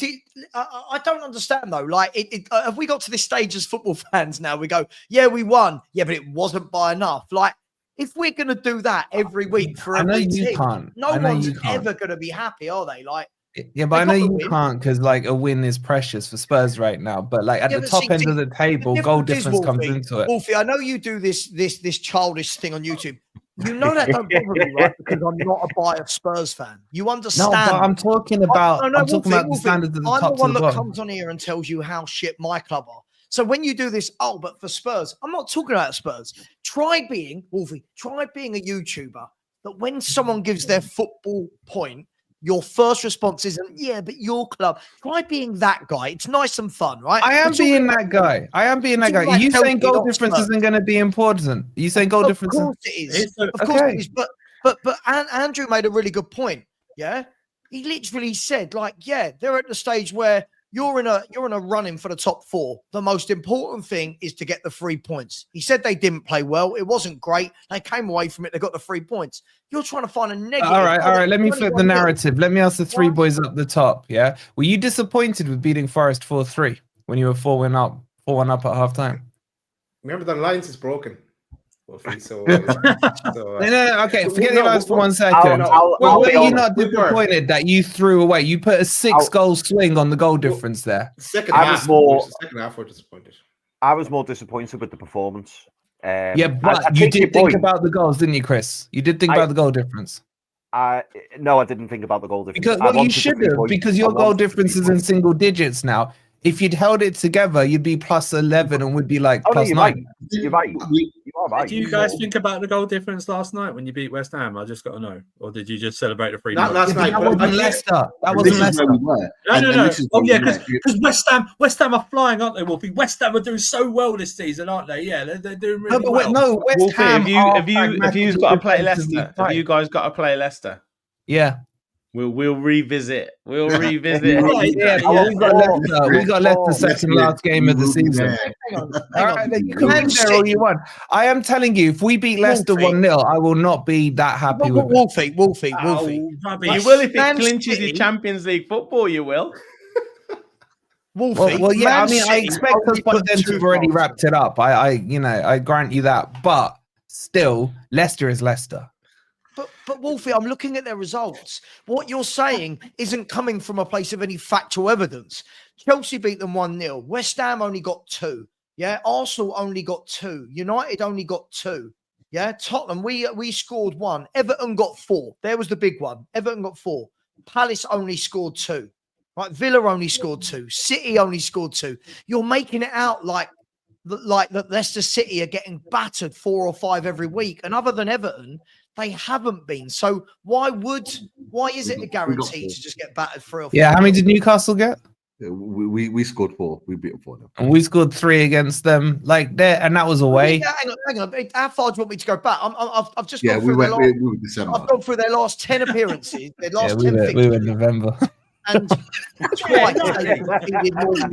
Speaker 3: I don't understand though. Like, have we got to this stage as football fans now? We go, yeah, we won. Yeah, but it wasn't by enough. Like, if we're going to do that every week for every team, no one's ever going to be happy, are they? Like,
Speaker 5: yeah, but I know you can't because like a win is precious for Spurs right now. But like at the top end of the table, goal difference comes into it.
Speaker 3: Wolfie, I know you do this childish thing on YouTube. You know that don't bother me, right? Because I'm not a biased Spurs fan. You understand?
Speaker 5: No, but I'm talking about the standards at the top.
Speaker 3: I'm the one that comes on here and tells you how shit my club are. So when you do this, but for Spurs, I'm not talking about Spurs. Try being, Wolfie, a YouTuber that when someone gives their football point, your first response isn't, yeah, but your club. Try being that guy. It's nice and fun, right?
Speaker 5: I am being that guy. Are you saying goal difference isn't going to be important? Are you saying goal difference?
Speaker 3: Of course it is. Of course it is. But Andrew made a really good point. Yeah. He literally said, like, yeah, they're at the stage where you're in a running for the top 4. The most important thing is to get the 3 points. He said they didn't play well. It wasn't great. They came away from it. They got the 3 points. You're trying to find a negative.
Speaker 5: All right. Let me flip the narrative. Let me ask the 3 boys up the top. Yeah. Were you disappointed with beating Forest 4-3 when you were 4-1 up at halftime?
Speaker 4: Remember the alliance is broken. Okay,
Speaker 5: forget the alliance for 1 second. Were you not disappointed that you threw away? You put a 6-goal swing on the goal difference there.
Speaker 4: Second half were disappointed.
Speaker 2: I was more disappointed with the performance.
Speaker 5: But you did think about the goals, didn't you, Chris? You did think about the goal difference.
Speaker 2: No, I didn't think about the goal difference.
Speaker 5: Because you should have, because your goal difference is in single digits now. If you'd held it together, you'd be plus 11 and would be like plus 9.
Speaker 2: You're right. You are right.
Speaker 8: Did you guys think about the goal difference last night when you beat West Ham? I just got to know. Or did you just celebrate the 3-0?
Speaker 5: That wasn't Leicester. That wasn't Leicester.
Speaker 8: No. Oh, yeah, because West Ham are flying, aren't they, Wolfie? West Ham are doing so well this season, aren't they? Yeah, they're doing really well.
Speaker 5: No, West Ham.
Speaker 7: Have you got to play Leicester? Have you guys got to play Leicester?
Speaker 5: Yeah.
Speaker 7: We'll revisit. We'll revisit.
Speaker 5: We got Leicester second last game of the season.
Speaker 3: Hang on.
Speaker 5: You can be there all you want. I am telling you, if we beat Leicester 1-0, I will not be that happy with it.
Speaker 3: Wolfie.
Speaker 7: You will if it clinches your Champions League football. You will.
Speaker 3: Wolfie.
Speaker 5: Well, yeah.
Speaker 3: Man
Speaker 5: I expect us by then to have already wrapped it up. I grant you that. But still, Leicester is Leicester.
Speaker 3: But Wolfie, I'm looking at their results. What you're saying isn't coming from a place of any factual evidence. Chelsea beat them 1-0. West Ham only got 2. Yeah. Arsenal only got 2. United only got 2. Yeah. Tottenham, we scored 1. Everton got 4. There was the big one. Everton got 4. Palace only scored 2. Right. Villa only scored 2. City only scored 2. You're making it out like that Leicester City are getting battered 4 or 5 every week. And other than Everton, they haven't been. So why is it a guarantee to just get battered 3 or 4?
Speaker 5: Yeah, how many did Newcastle get?
Speaker 1: We scored 4. We beat them 4.
Speaker 5: And we scored 3 against them. And that was away.
Speaker 3: Yeah, hang on. How far do you want me to go back? I've just
Speaker 1: gone
Speaker 3: through
Speaker 1: December.
Speaker 3: I've gone through their last 10 appearances. Their last 10
Speaker 5: we
Speaker 3: fixtures.
Speaker 5: were in November.
Speaker 3: And twice they conceded more than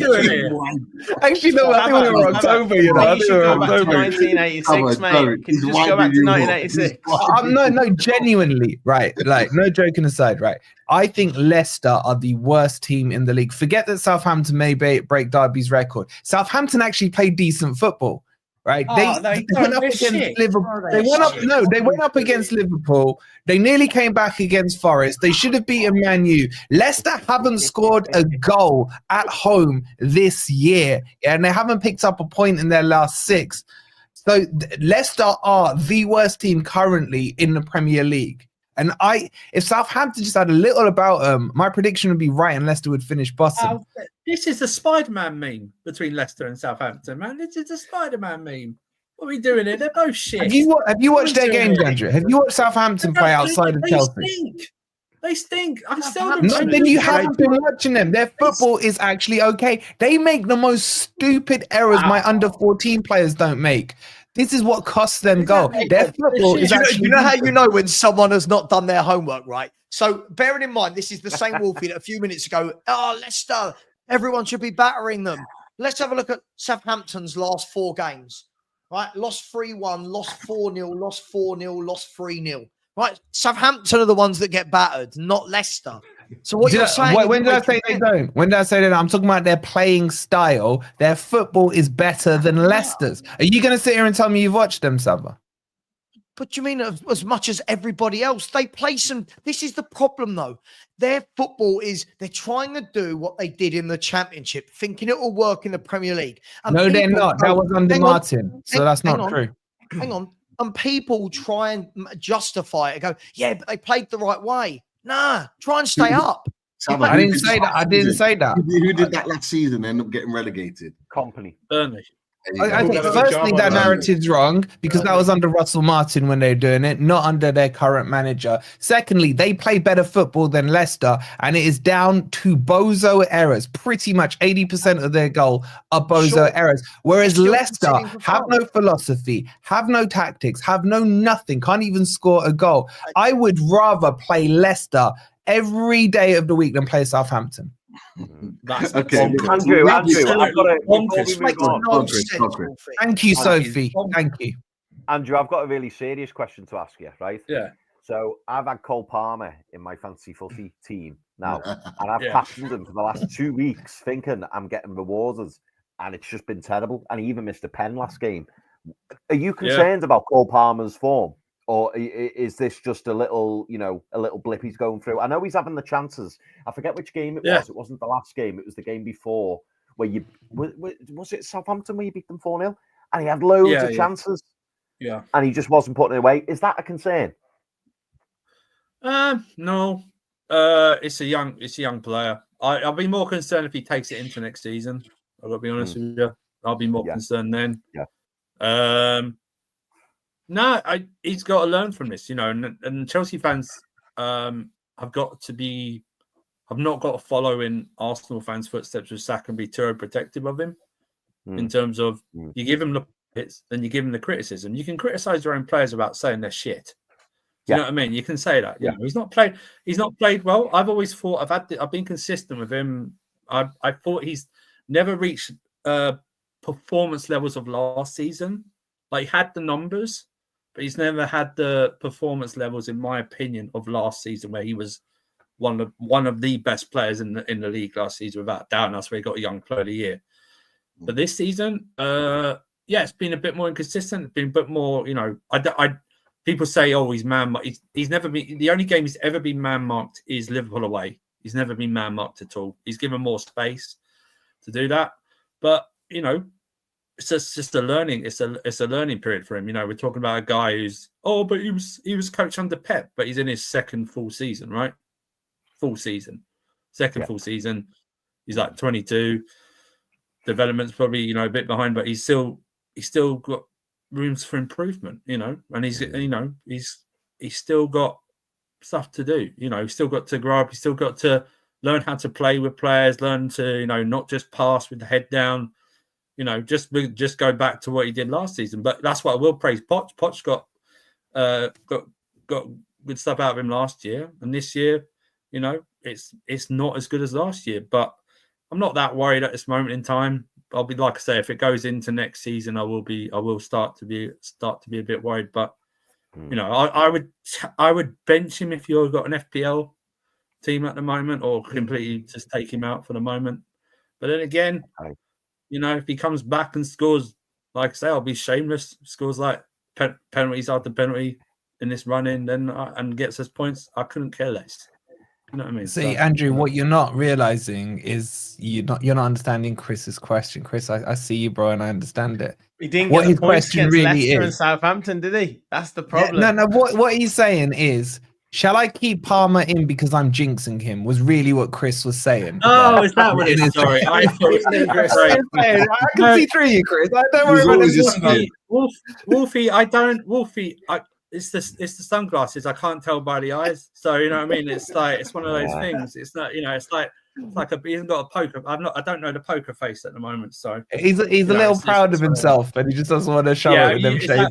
Speaker 5: Actually, no, I think we were October.
Speaker 7: You go back to 1986, mate. Can you just go back to 1986?
Speaker 5: No, genuinely, right? Like, no joking aside, right? I think Leicester are the worst team in the league. Forget that Southampton may break Derby's record. Southampton actually played decent football. Right, they went up against Liverpool. They went up against Liverpool. They nearly came back against Forest. They should have beaten Man U. Leicester haven't scored a goal at home this year, and they haven't picked up a point in their last 6. So Leicester are the worst team currently in the Premier League. And if Southampton just had a little about them, my prediction would be right, and Leicester would finish bottom.
Speaker 8: This is the Spider-Man meme between Leicester and Southampton, man. This is the Spider-Man meme. What are we doing here? They're both shit.
Speaker 5: Have you watched their games, Andrew? Have you watched Southampton play outside of Chelsea?
Speaker 8: They stink.
Speaker 5: Then you haven't been watching them. Their football is actually okay. They make the most stupid errors my under-14 players don't make. This is what costs them goal. Their football is actually...
Speaker 3: You know how you know when someone has not done their homework, right? So bearing in mind, this is the same Wolfie that a few minutes ago, Leicester, everyone should be battering them. Let's have a look at Southampton's last 4 games, right? Lost 3-1, lost 4-0, lost 4-0, lost 3-0. Right? Southampton are the ones that get battered, not Leicester. So what you're saying...
Speaker 5: When did I say they don't? When did I say that? I'm talking about their playing style. Their football is better than Leicester's. Are you going to sit here and tell me you've watched them, Saba?
Speaker 3: But you mean as much as everybody else? They play some... This is the problem, though. Their football is... They're trying to do what they did in the Championship, thinking it will work in the Premier League. And
Speaker 5: no, they're not. That was under Martin. So that's not true.
Speaker 3: Hang on. And people try and justify it and go, yeah, but they played the right way. Nah, try and stay up.
Speaker 5: I didn't say that.
Speaker 1: Who did that last season and end up getting relegated?
Speaker 2: Company.
Speaker 8: Burnley.
Speaker 5: I think firstly that narrative's wrong because that was under Russell Martin when they were doing it, not under their current manager. Secondly, they play better football than Leicester, and it is down to bozo errors. Pretty much 80% of their goal are bozo errors. Whereas Leicester have no philosophy, have no tactics, have no nothing, can't even score a goal. I would rather play Leicester every day of the week than play Southampton.
Speaker 2: That's okay. Andrew, I've got to.
Speaker 5: Thank you, Sophie. Thank you,
Speaker 2: Andrew. I've got a really serious question to ask you, right?
Speaker 8: Yeah.
Speaker 2: So I've had Cole Palmer in my fancy footy team now, and I've captained him for the last 2 weeks, thinking I'm getting rewarded, and it's just been terrible. And he even missed a pen last game. Are you concerned about Cole Palmer's form? Or is this just a little blip he's going through? I know he's having the chances. I forget which game it was. It wasn't the last game. It was the game before where was it Southampton where you beat them 4-0? And he had loads of chances.
Speaker 7: Yeah.
Speaker 2: And he just wasn't putting it away. Is that a concern?
Speaker 8: No. It's a young player. I'll be more concerned if he takes it into next season. I've got to be honest with you. I'll be more concerned then.
Speaker 2: Yeah.
Speaker 8: No, he's got to learn from this, and Chelsea fans have not got to follow in Arsenal fans' footsteps with Saka and be too protective of him in terms of you give him the hits, then you give him the criticism. You can criticize your own players about saying they're shit. Do you know what I mean? You can say that. You know, he's not played well. I've always thought I've been consistent with him. I thought he's never reached performance levels of last season. Like, he had the numbers, but he's never had the performance levels, in my opinion, of last season, where he was one of the best players in the league last season, without doubt. That's where he got a Young Player of the Year. But this season, it's been a bit more inconsistent. It's been a bit more, you know. People say, "Oh, he's man marked." He's never been. The only game he's ever been man marked is Liverpool away. He's never been man marked at all. He's given more space to do that. But you know, it's just a learning. It's a learning period for him. You know, we're talking about a guy who's but he was coached under Pep, but he's in his second full season, right? Full full season. He's like 22. Development's probably, you know, a bit behind, but he's still got rooms for improvement, you know, and he's still got stuff to do, you know. He's still got to grow up. He's still got to learn how to play with players, learn to, you know, not just pass with the head down, you know, just go back to what he did last season. But that's what I will praise Poch. Poch got good stuff out of him last year, and this year, you know, it's not as good as last year, but I'm not that worried at this moment in time. I'll be, like I say, if it goes into next season, I will start to be a bit worried. But you know, I would bench him if you've got an FPL team at the moment, or completely just take him out for the moment. But then again, you know, if he comes back and scores, like I say, I'll be shameless. Scores like penalties after penalty in this run-in, then and gets us points, I couldn't care less. You know what I mean?
Speaker 5: See, Andrew, what you're not realizing is you're not understanding Chris's question. Chris, I see you, bro, and I understand it.
Speaker 7: He didn't
Speaker 5: what
Speaker 7: get
Speaker 5: his
Speaker 7: the points
Speaker 5: question
Speaker 7: against
Speaker 5: really
Speaker 7: Leicester
Speaker 5: is.
Speaker 7: and Southampton, did he? That's the problem.
Speaker 5: Yeah, no. What he's saying is, shall I keep Palmer in because I'm jinxing him? Was really what Chris was saying.
Speaker 8: Oh, is that what it is? Sorry, I
Speaker 5: can see through you, Chris. Don't worry about it.
Speaker 8: Wolfie, it's the sunglasses. I can't tell by the eyes. So you know what I mean. It's like it's one of those things. It's not, you know. It's like he hasn't got a poker. I don't know the poker face at the moment. So
Speaker 5: he's a little proud of himself, and he just doesn't want to show it with them shades.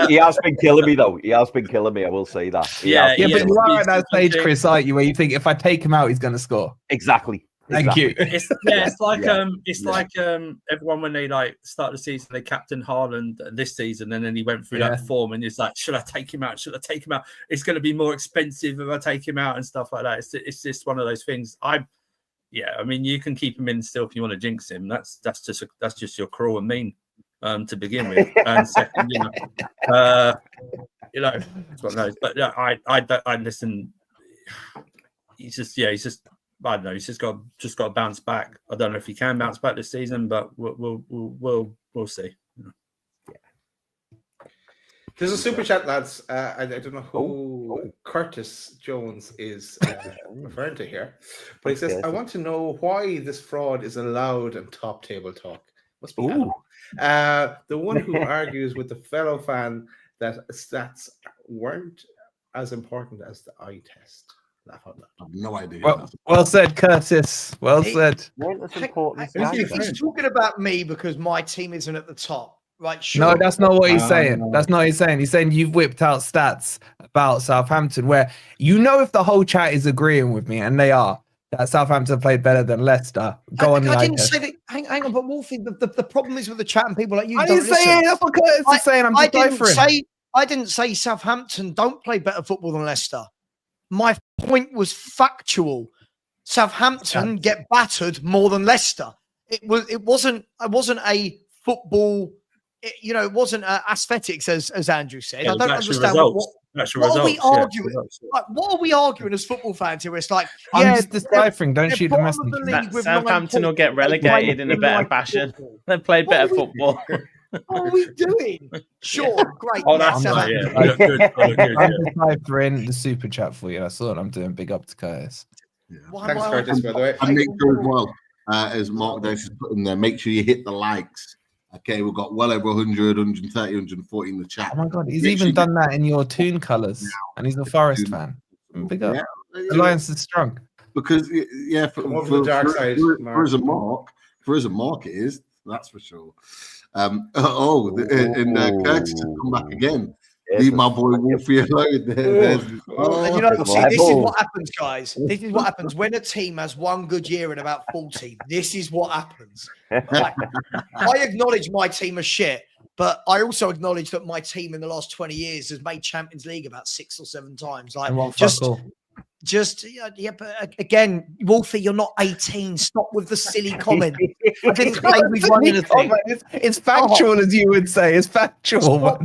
Speaker 2: He has been killing me though. He has been killing me. I will say that.
Speaker 5: But you are at that stage, Chris, aren't you? Where you think if I take him out, he's going to score.
Speaker 2: Exactly.
Speaker 5: Thank you.
Speaker 8: It's like everyone when they like start the season, they captain Haaland this season, and then he went through that form, and it's like, should I take him out? Should I take him out? It's going to be more expensive if I take him out and stuff like that. It's just one of those things. I mean, you can keep him in still if you want to jinx him. That's just your cruel and mean to begin with, and second, you know, it's one of those. But yeah, I listen. He's just. I don't know. He's just got to bounce back. I don't know if he can bounce back this season, but we'll see.
Speaker 4: There's a super chat, lads. I don't know who Curtis Jones is referring to here, but he says, "I want to know why this fraud is allowed in top table talk." Must be the one who argues with the fellow fan that stats weren't as important as the eye test. I have no idea.
Speaker 5: Well said, Curtis. Well said.
Speaker 3: He's talking about me because my team isn't at the top, right? Sure.
Speaker 5: No, that's not what he's saying. That's not what he's saying. He's saying you've whipped out stats about Southampton where you know if the whole chat is agreeing with me, and they are, that Southampton played better than Leicester. Go on the
Speaker 3: I didn't say that. Hang on, but Wolfie, the problem is with the chat and people like you. I
Speaker 5: didn't say it. That's what Curtis is saying. I'm just deciphering.
Speaker 3: I didn't say Southampton don't play better football than Leicester. My point was factual. Southampton get battered more than Leicester. It wasn't a football. It wasn't aesthetics as Andrew said. I don't understand what are we arguing. Like, what are we arguing as football fans here? It's like
Speaker 5: I'm just deciphering. Don't shoot the messenger.
Speaker 7: Southampton will get relegated in a better fashion. They played better football.
Speaker 3: What are we doing? Sure, great.
Speaker 8: Oh, that's good.
Speaker 5: I'm deciphering the super chat for you. That's all I'm doing. Big up to Curtis.
Speaker 4: Yeah. Thanks, Curtis, by the way.
Speaker 1: And make sure as well, as Mark Davis has put in there, make sure you hit the likes. Okay, we've got well over 100, 130, 140 in the chat.
Speaker 5: Oh my God, he's even done that in your Toon colours, and he's a Forest fan. Big up. The Alliance is strong.
Speaker 1: Because, for
Speaker 4: the dark side,
Speaker 1: for as a mark, it is, that's for sure. Curtis has come back again. Leave my boy Wolfie alone.
Speaker 3: And you know, see, this is what happens, guys. This is what happens when a team has one good year in about 40. This is what happens. Like, I acknowledge my team as shit, but I also acknowledge that my team in the last 20 years has made Champions League about 6 or 7 times. Like, but again, Wolfie, you're not 18. Stop with the silly comment. I didn't say we've won anything.
Speaker 5: It's factual, as you would say. It's factual.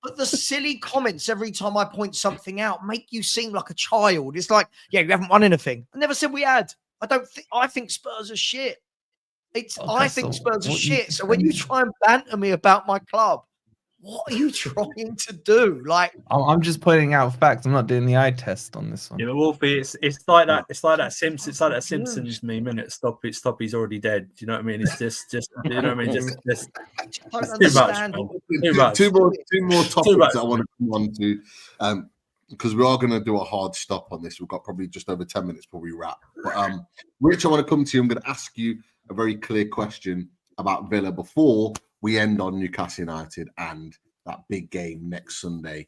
Speaker 3: But the silly comments every time I point something out make you seem like a child. It's like, yeah, you haven't won anything. I never said we had. I think Spurs are shit. I think Spurs are shit. So when you try and banter me about my club, what are you trying to do? Like,
Speaker 5: I'm just pointing out facts. I'm not doing the eye test on this one.
Speaker 8: Yeah, Wolfie, it's like that. It's like that Simpsons meme, isn't it? Stop! He's already dead. Do you know what I mean? It's just you know what I mean? Just too much.
Speaker 1: Two more topics that I want to come on to, because we are going to do a hard stop on this. We've got probably just over 10 minutes before we wrap. But Rich, I want to come to you. I'm going to ask you a very clear question about Villa before we end on Newcastle United and that big game next Sunday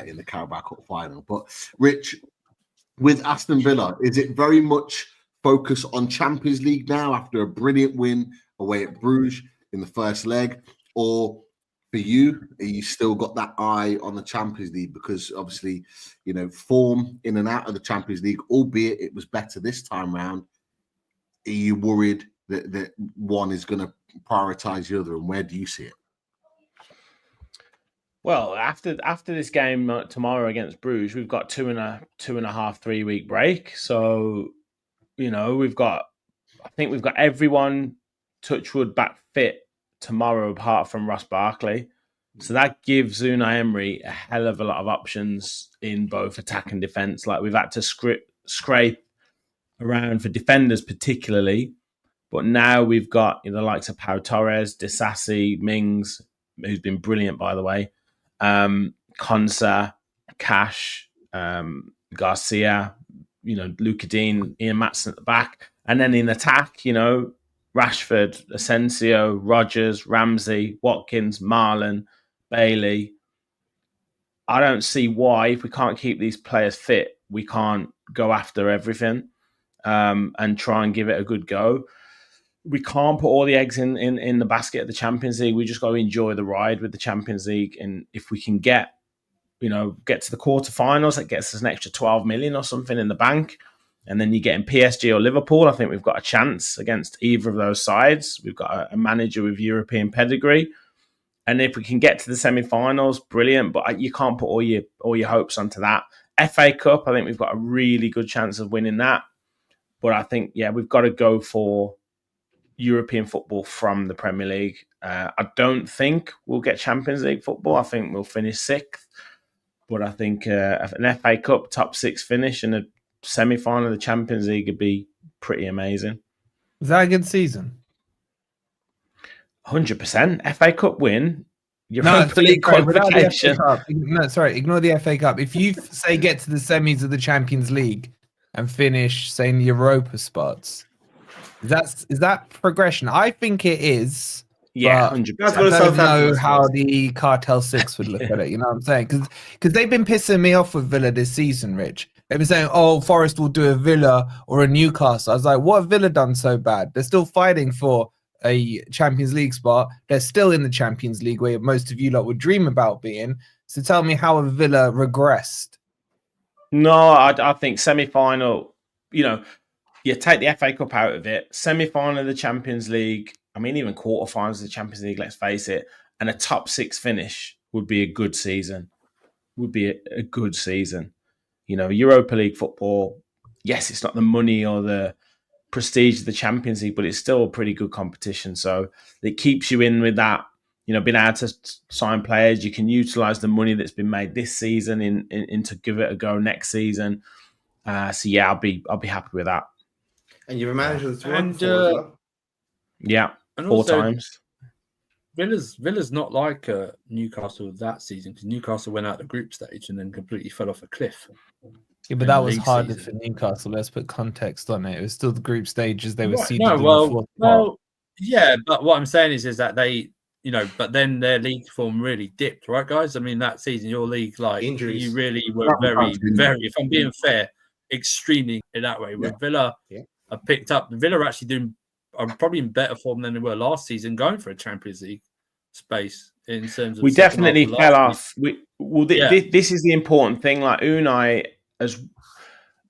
Speaker 1: in the Carabao Cup final. But Rich, with Aston Villa, is it very much focus on Champions League now after a brilliant win away at Bruges in the first leg? Or for you, are you still got that eye on the Champions League? Because obviously, you know, form in and out of the Champions League, albeit it was better this time round. Are you worried that one is going to prioritize the other, and where do you see it?
Speaker 7: Well, after this game tomorrow against Bruges, we've got 2.5-3 week break. So, you know, I think we've got everyone, touchwood, back fit tomorrow apart from Ross Barkley. So that gives Unai Emery a hell of a lot of options in both attack and defence. Like, we've had to scrape around for defenders particularly. But now we've got, you know, the likes of Pau Torres, Disasi, Mings, who's been brilliant, by the way, Konsa, Cash, Garcia, you know, Luka Dean, Ian Maatson at the back. And then in attack, you know, Rashford, Asensio, Rodgers, Ramsey, Watkins, Marlon, Bailey. I don't see why, if we can't keep these players fit, we can't go after everything and try and give it a good go. We can't put all the eggs in the basket of the Champions League. We just got to enjoy the ride with the Champions League. And if we can get to the quarterfinals, that gets us an extra 12 million or something in the bank. And then you get in PSG or Liverpool, I think we've got a chance against either of those sides. We've got a manager with European pedigree. And if we can get to the semi-finals, brilliant. But you can't put all your hopes onto that. FA Cup, I think we've got a really good chance of winning that. But I think, we've got to go for European football from the Premier League. I don't think we'll get Champions League football. I think we'll finish 6th. But I think an FA Cup top 6 finish and a semi-final of the Champions League would be pretty amazing.
Speaker 5: Was that a good season?
Speaker 7: 100%. FA Cup win. Europa League qualification.
Speaker 5: Ignore the FA Cup. If you say get to the semis of the Champions League and finish, say, in the Europa spots, is that progression? I think it is.
Speaker 7: Yeah, 100%.
Speaker 5: I don't know how the Cartel 6 would look at it. You know what I'm saying? Because they've been pissing me off with Villa this season, Rich. They've been saying, "Oh, Forest will do a Villa or a Newcastle." I was like, "What have Villa done so bad? They're still fighting for a Champions League spot. They're still in the Champions League, where most of you lot would dream about being. So tell me how have Villa regressed?"
Speaker 7: No, I think semi-final. You know, you take the FA Cup out of it, semi-final of the Champions League. I mean, even quarterfinals of the Champions League. Let's face it, and a top 6 finish would be a good season. Would be a good season. You know, Europa League football, yes, it's not the money or the prestige of the Champions League, but it's still a pretty good competition. So it keeps you in with that, you know, being able to sign players. You can utilise the money that's been made this season in to give it a go next season. So yeah, I'll be happy with that.
Speaker 4: And you've managed that's won well.
Speaker 7: Yeah,
Speaker 8: and
Speaker 7: 4
Speaker 8: also,
Speaker 7: times.
Speaker 8: Villa's not like Newcastle that season, because Newcastle went out the group stage and then completely fell off a cliff.
Speaker 5: Yeah, but that was harder for Newcastle. Let's put context on it. It was still the group stages. They were seeded
Speaker 8: yeah, but what I'm saying is that they but then their league form really dipped, right, guys? I mean, that season, your league, like,
Speaker 4: Injuries.
Speaker 8: you really were very, if I'm being fair, extremely in that way. With Villa have picked up, Villa are actually are probably in better form than they were last season, going for a Champions League space in terms of.
Speaker 7: We definitely fell off. This is the important thing. Like Unai,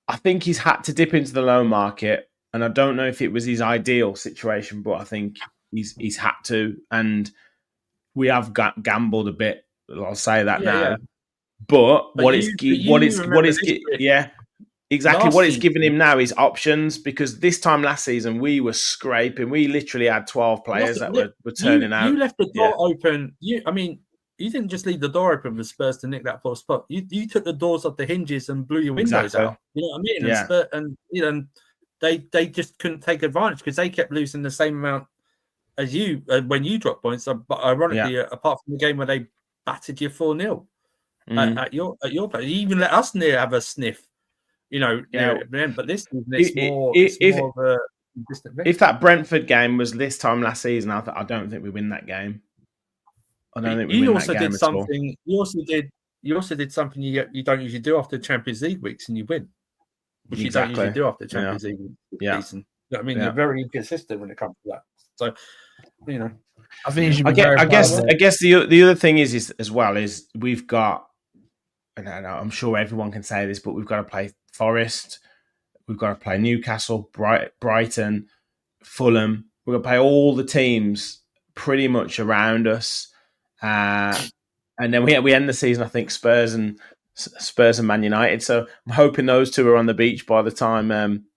Speaker 7: I think he's had to dip into the loan market, and I don't know if it was his ideal situation, but I think he's had to, and we have gambled a bit. I'll say that now. Yeah. But what it's given him now is options, because this time last season we were scraping. We literally had 12 players that were turning out.
Speaker 8: You left the door open. You didn't just leave the door open for Spurs to nick that fourth spot. You took the doors off the hinges and blew your windows out. You know what I mean?
Speaker 7: Yeah.
Speaker 8: And they just couldn't take advantage because they kept losing the same amount as you when you dropped points. But ironically, apart from the game where they battered you 4-0 at your place, you even let us have a sniff. But this is more of a distant event.
Speaker 7: If that Brentford game was this time last season, I don't think we win that game. I don't think we win that game at all.
Speaker 8: You also did something you don't usually do after Champions League weeks, and you win, which you don't usually do after Champions League season. You know what I mean, you're very inconsistent when it comes to that. So,
Speaker 5: I think you should be
Speaker 7: I guess the other thing is as well is we've got. And I'm sure everyone can say this, but we've got to play Forest, we've got to play Newcastle, Brighton, Fulham. We're going to play all the teams pretty much around us, and then we end the season, I think, Spurs and Man United. So I'm hoping those two are on the beach by the time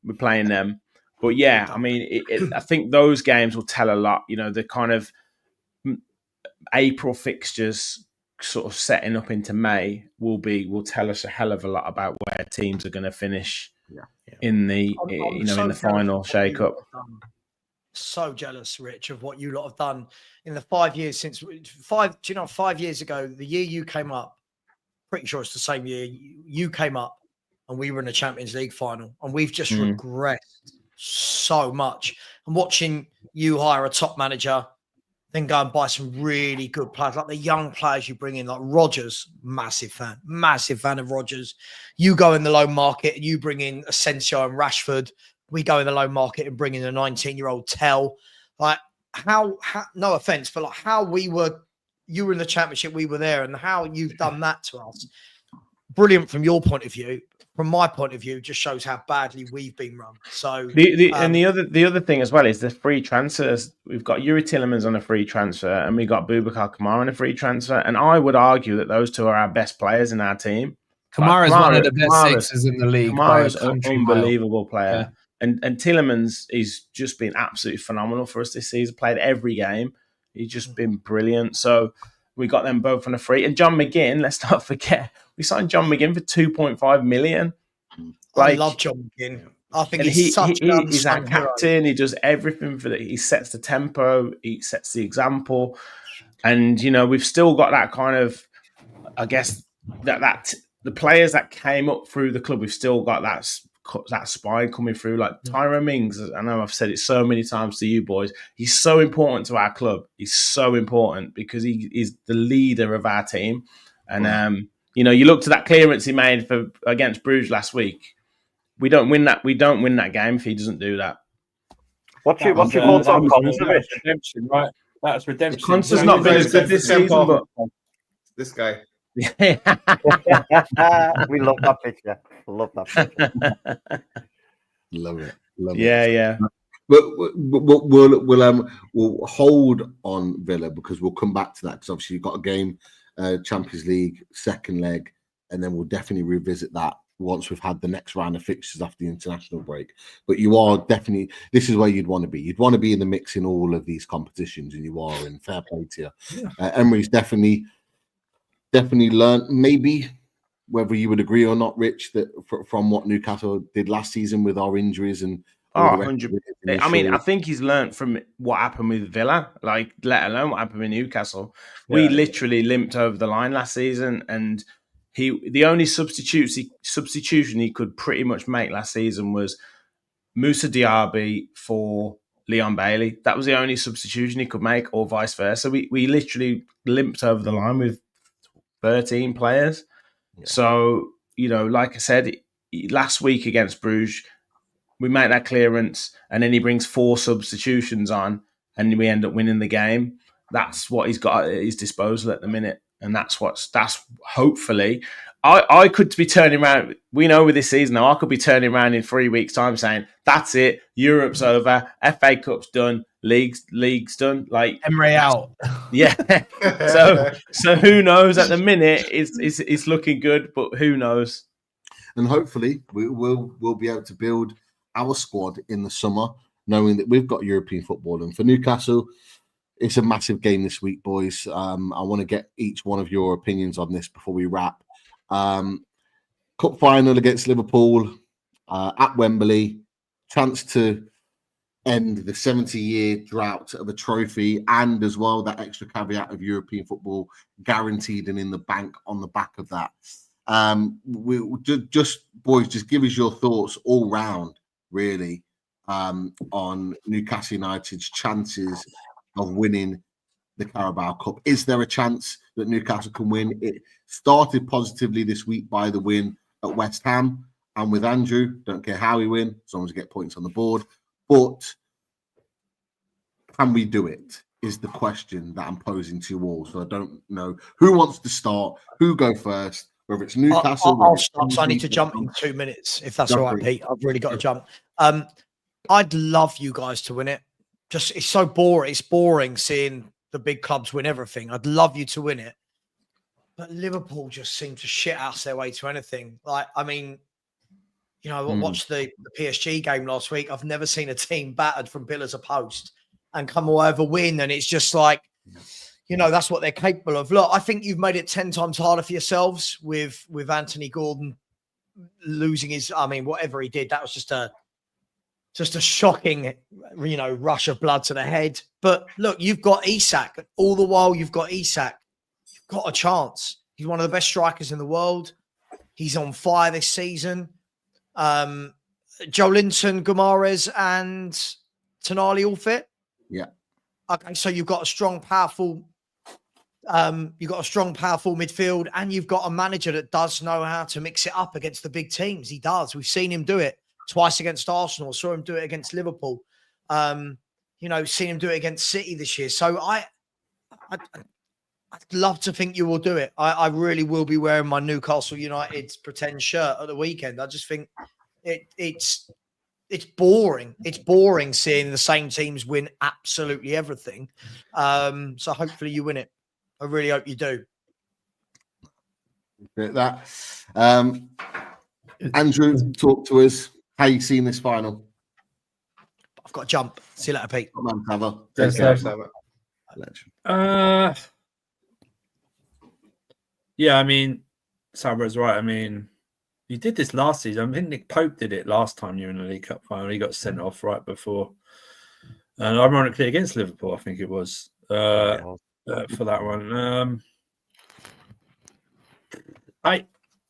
Speaker 7: we're playing them. But yeah, I mean, I think those games will tell a lot. The kind of April fixtures sort of setting up into May will tell us a hell of a lot about where teams are going to finish in the in the final shake-up.
Speaker 3: So jealous, Rich, of what you lot have done in the 5 years since 5 years ago, the year you came up, pretty sure it's the same year you came up and we were in a Champions League final, and we've just regressed so much. And watching you hire a top manager, then go and buy some really good players, like the young players you bring in, like Rodgers, massive fan of Rodgers. You go in the loan market and you bring in Asensio and Rashford. We go in the loan market and bring in a 19-year-old Tell. Like how, no offense, but like how you were in the Championship, we were there, and how you've done that to us. Brilliant from your point of view. From my point of view, just shows how badly we've been run. So
Speaker 7: and the other thing as well is the free transfers. We've got Yuri Tillemans on a free transfer, and we got Boubacar Kamara on a free transfer. And I would argue that those two are our best players in our team.
Speaker 5: Kamara is one of the best sixers in the league.
Speaker 7: Kamara is an unbelievable player, and Tillemans is just been absolutely phenomenal for us this season. Played every game. He's just been brilliant. So we got them both on a free. And John McGinn, let's not forget, we signed John McGinn for 2.5 million.
Speaker 3: I love John McGinn. I think he's
Speaker 7: our captain. He does everything for He sets the tempo. He sets the example. And, we've still got that kind of, I guess, that the players that came up through the club, we've still got that spine coming through. Like Tyrone Mings, I know I've said it so many times to you boys, he's so important to our club. He's so important because he is the leader of our team. And, you look to that clearance he made against Bruges last week. We don't win that game if he doesn't do that.
Speaker 2: What's your thoughts on Konsa?
Speaker 8: Redemption, right? That's redemption.
Speaker 7: Konsa's not been as good this season, but
Speaker 4: this guy.
Speaker 2: We love that picture.
Speaker 1: Love it.
Speaker 7: Yeah.
Speaker 1: But we'll hold on Villa because we'll come back to that, because obviously you've got a game, Champions League second leg, and then we'll definitely revisit that once we've had the next round of fixtures after the international break. But you are definitely, this is where you'd want to be. You'd want to be in the mix in all of these competitions, and you are, in fair play to you. Yeah. Emery's definitely learned, maybe, whether you would agree or not, Rich, that from what Newcastle did last season with our injuries and
Speaker 7: 100%. I mean, I think he's learned from what happened with Villa, like, let alone what happened with Newcastle. We literally limped over the line last season, and the only substitution he could pretty much make last season was Moussa Diaby for Leon Bailey. That was the only substitution he could make, or vice versa. We literally limped over the line with 13 players. Yeah. So, like I said, last week against Bruges, we make that clearance, and then he brings 4 substitutions on, and we end up winning the game. That's what he's got at his disposal at the minute. And that's hopefully, I could be turning around. We know with this season now, I could be turning around in 3 weeks' time saying, that's it, Europe's over, FA Cup's done, league's done. Like
Speaker 5: Emre out.
Speaker 7: Yeah. so who knows? At the minute, it's looking good, but who knows?
Speaker 1: And hopefully we'll be able to build our squad in the summer, knowing that we've got European football. And for Newcastle, it's a massive game this week, boys. I want to get each one of your opinions on this before we wrap. Cup final against Liverpool at Wembley. Chance to end the 70-year drought of a trophy, and as well that extra caveat of European football guaranteed and in the bank on the back of that. Boys, just give us your thoughts all round, really, on Newcastle United's chances of winning the Carabao Cup. Is there a chance that Newcastle can win? It started positively this week by the win at West Ham, and with Andrew, don't care how we win, as long as we get points on the board. But can we do it? Is the question that I'm posing to you all. So I don't know who wants to start, who go first, whether it's Newcastle.
Speaker 3: I'll start. So I need to jump in 2 minutes, if that's all right, Pete. I've really got to jump. I'd love you guys to win it. Just, it's so boring. It's boring seeing the big clubs win everything. I'd love you to win it. But Liverpool just seem to shit ass their way to anything. Like, I mean, I watched the PSG game last week. I've never seen a team battered from pillar to post and come away with a win. And it's just like, that's what they're capable of. Look, I think you've made it 10 times harder for yourselves with Anthony Gordon losing his, whatever he did, that was just a shocking, rush of blood to the head. But look, you've got Isak. All the while you've got Isak. You've got a chance. He's one of the best strikers in the world. He's on fire this season. Joe Linton, Guimaraes, and Tonali all fit.
Speaker 1: Yeah.
Speaker 3: Okay, so you've got a strong, powerful midfield, and you've got a manager that does know how to mix it up against the big teams. He does. We've seen him do it twice against Arsenal. Saw him do it against Liverpool. Seen him do it against City this year. So I'd love to think you will do it. I really will be wearing my Newcastle United pretend shirt at the weekend. I just think it's boring. It's boring seeing the same teams win absolutely everything. So hopefully you win it. I really hope you do.
Speaker 1: Great that. Andrew, talk to us. How you seen this final?
Speaker 3: I've got to jump. See you later, Pete.
Speaker 1: Come on, Tava.
Speaker 8: Yeah, Sabra's right. You did this last season. I think Nick Pope did it last time you were in the League Cup final. He got sent off right before. And ironically against Liverpool, I think it was for that one.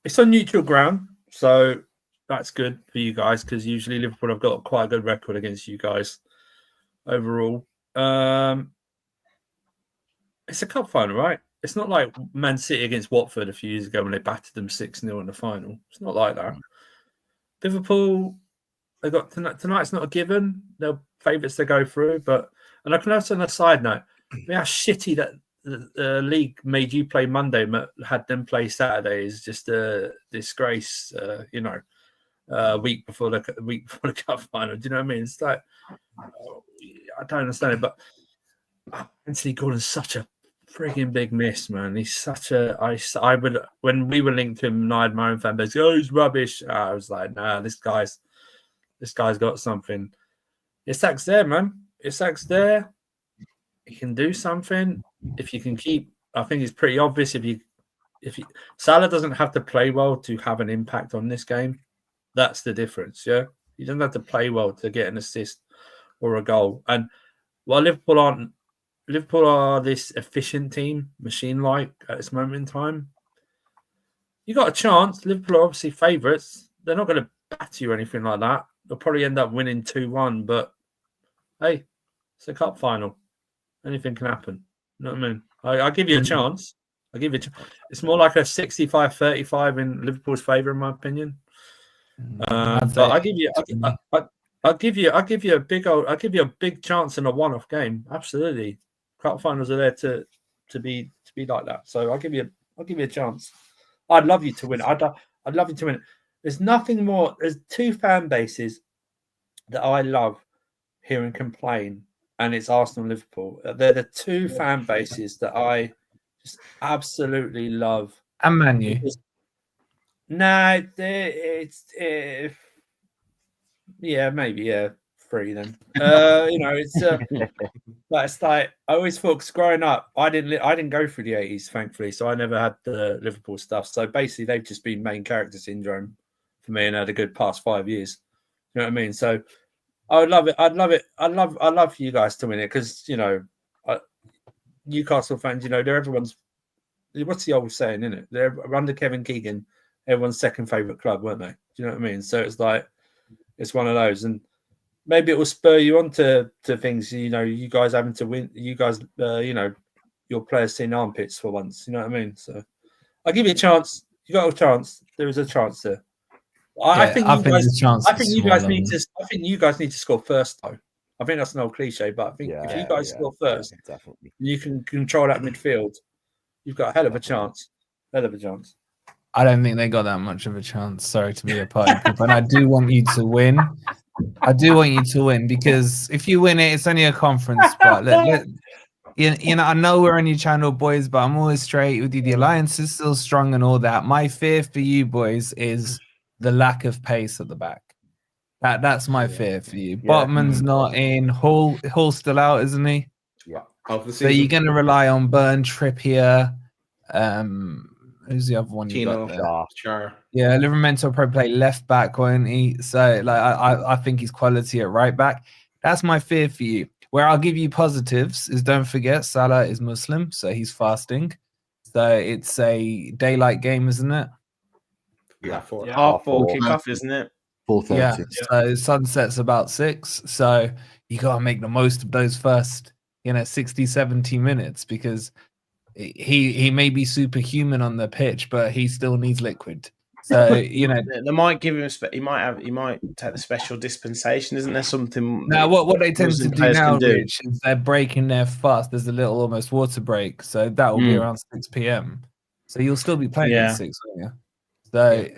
Speaker 8: It's on neutral ground, so that's good for you guys because usually Liverpool have got quite a good record against you guys overall. It's a cup final, right? It's not like Man City against Watford a few years ago when they battered them 6-0 in the final. It's not like that. Liverpool, they got tonight's not a given. They're favourites to go through, and I can also on a side note, how shitty that the league made you play Monday, had them play Saturday is just a disgrace. Week before the cup final. Do you know what I mean? It's like I don't understand it, but Anthony Gordon's such a frigging big miss, man. He's such a. I would when we were linked to him, and I had my own fan base. Oh, he's rubbish. I was like, nah, this guy's got something. Isak's there, man. Isak's there. He can do something if you can keep. I think it's pretty obvious if Salah doesn't have to play well to have an impact on this game. That's the difference, yeah. You don't have to play well to get an assist or a goal. And while Liverpool are this efficient team, machine-like at this moment in time, you got a chance. Liverpool are obviously favourites. They're not going to batter you or anything like that. They'll probably end up winning 2-1, but hey, it's a cup final. Anything can happen. You know what I mean? I give you a chance. I give you. It's more like a 65-35 in Liverpool's favour, in my opinion. But I give you. I'll give you a big old. I'll give you a big chance in a one-off game. Absolutely, cup finals are there to be like that. So I'll give you a chance. I'd love you to win. I'd love you to win. There's nothing more. There's two fan bases that I love hearing complain, and it's Arsenal and Liverpool. They're the two fan bases that I just absolutely love.
Speaker 5: And Man U.
Speaker 8: Nah, yeah, maybe, yeah, 3 then. It's it's like I always thought, 'cause growing up, I didn't go through the 80s, thankfully, so I never had the Liverpool stuff. So basically, they've just been main character syndrome for me, and had a good past 5 years. You know what I mean? So I would love it. I'd love for you guys to win it, because Newcastle fans, they're everyone's. What's the old saying, isn't it? They're under Kevin Keegan, everyone's second favorite club, weren't they? Do you know what I mean? So it's like, it's one of those, and maybe it will spur you on to things. You guys having to win. You guys, your players seeing armpits for once. You know what I mean? So I'll give you a chance. You got a chance. There is a chance there. I think you guys need to score first, though. I think that's an old cliche, but I think if you guys score first,
Speaker 2: definitely,
Speaker 8: you can control that midfield. You've got a hell of a chance. Hell of a chance.
Speaker 5: I don't think they got that much of a chance. Sorry to be a party pooper, and I do want you to win. I do want you to win, because if you win it, it's only a conference spot. I know we're on your channel, boys, but I'm always straight with you. The alliance is still strong and all that. My fear for you, boys, is the lack of pace at the back. That's my fear for you. Botman's not in. Hall's still out, isn't he?
Speaker 4: Yeah.
Speaker 5: So you're going to rely on Burn, Trippier. Who's the other one you got there?
Speaker 4: Sure.
Speaker 5: Yeah, Livermento will probably play left back, won't he? So I think he's quality at right back. That's my fear for you. Where I'll give you positives is, don't forget, Salah is Muslim, so he's fasting. So it's a daylight game, isn't it?
Speaker 4: Yeah, 4.
Speaker 7: Half 4 kickoff, isn't it?
Speaker 1: 4:30.
Speaker 5: Yeah. So sunset's about 6. So you got to make the most of those first, 60, 70 minutes, because he may be superhuman on the pitch, but he still needs liquid. So
Speaker 7: they might give him. He might take the special dispensation. Isn't there something?
Speaker 5: Now, what they tend to do now, Rich, is they're breaking their fast. There's a little almost water break, so that will be around 6 p.m. So you'll still be playing at 6, won't you? So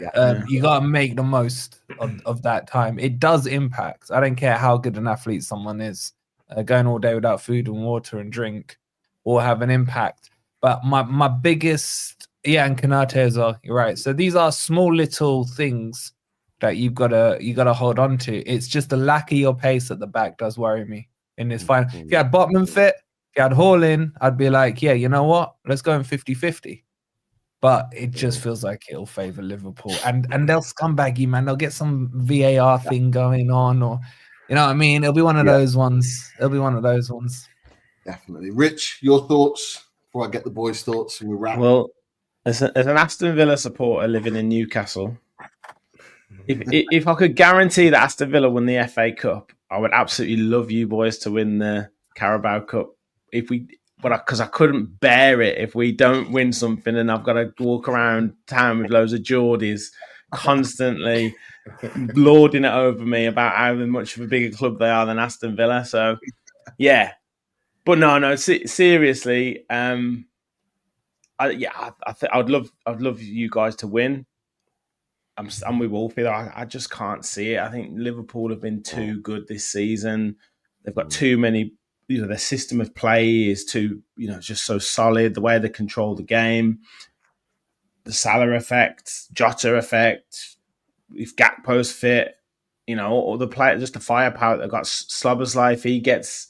Speaker 5: you got to make the most of that time. It does impact. I don't care how good an athlete someone is. Going all day without food and water and drink will have an impact. But my biggest, and Kanate as well. You're right. So these are small little things that you gotta hold on to. It's just the lack of your pace at the back does worry me in this final. If you had Botman fit, if you had Hall in, I'd be like, yeah, you know what? Let's go in 50-50. But it just feels like it'll favour Liverpool, and they'll scumbag you, man. They'll get some VAR thing going on, or you know what I mean. It'll be one of those ones.
Speaker 1: Definitely. Rich, your thoughts before I get the boys' thoughts and we wrap.
Speaker 7: Well, as an Aston Villa supporter living in Newcastle, if I could guarantee that Aston Villa won the FA Cup, I would absolutely love you boys to win the Carabao Cup. Because I couldn't bear it if we don't win something and I've got to walk around town with loads of Geordies constantly lording it over me about how much of a bigger club they are than Aston Villa. So, yeah. But no, seriously, I'd love you guys to win. I'm with Wolfie. I just can't see it. I think Liverpool have been too good this season. They've got too many. Their system of play is too, just so solid. The way they control the game, the Salah effect, Jota effect. If Gakpo's fit, all the players, just the firepower. They've got Slobberslay. If he gets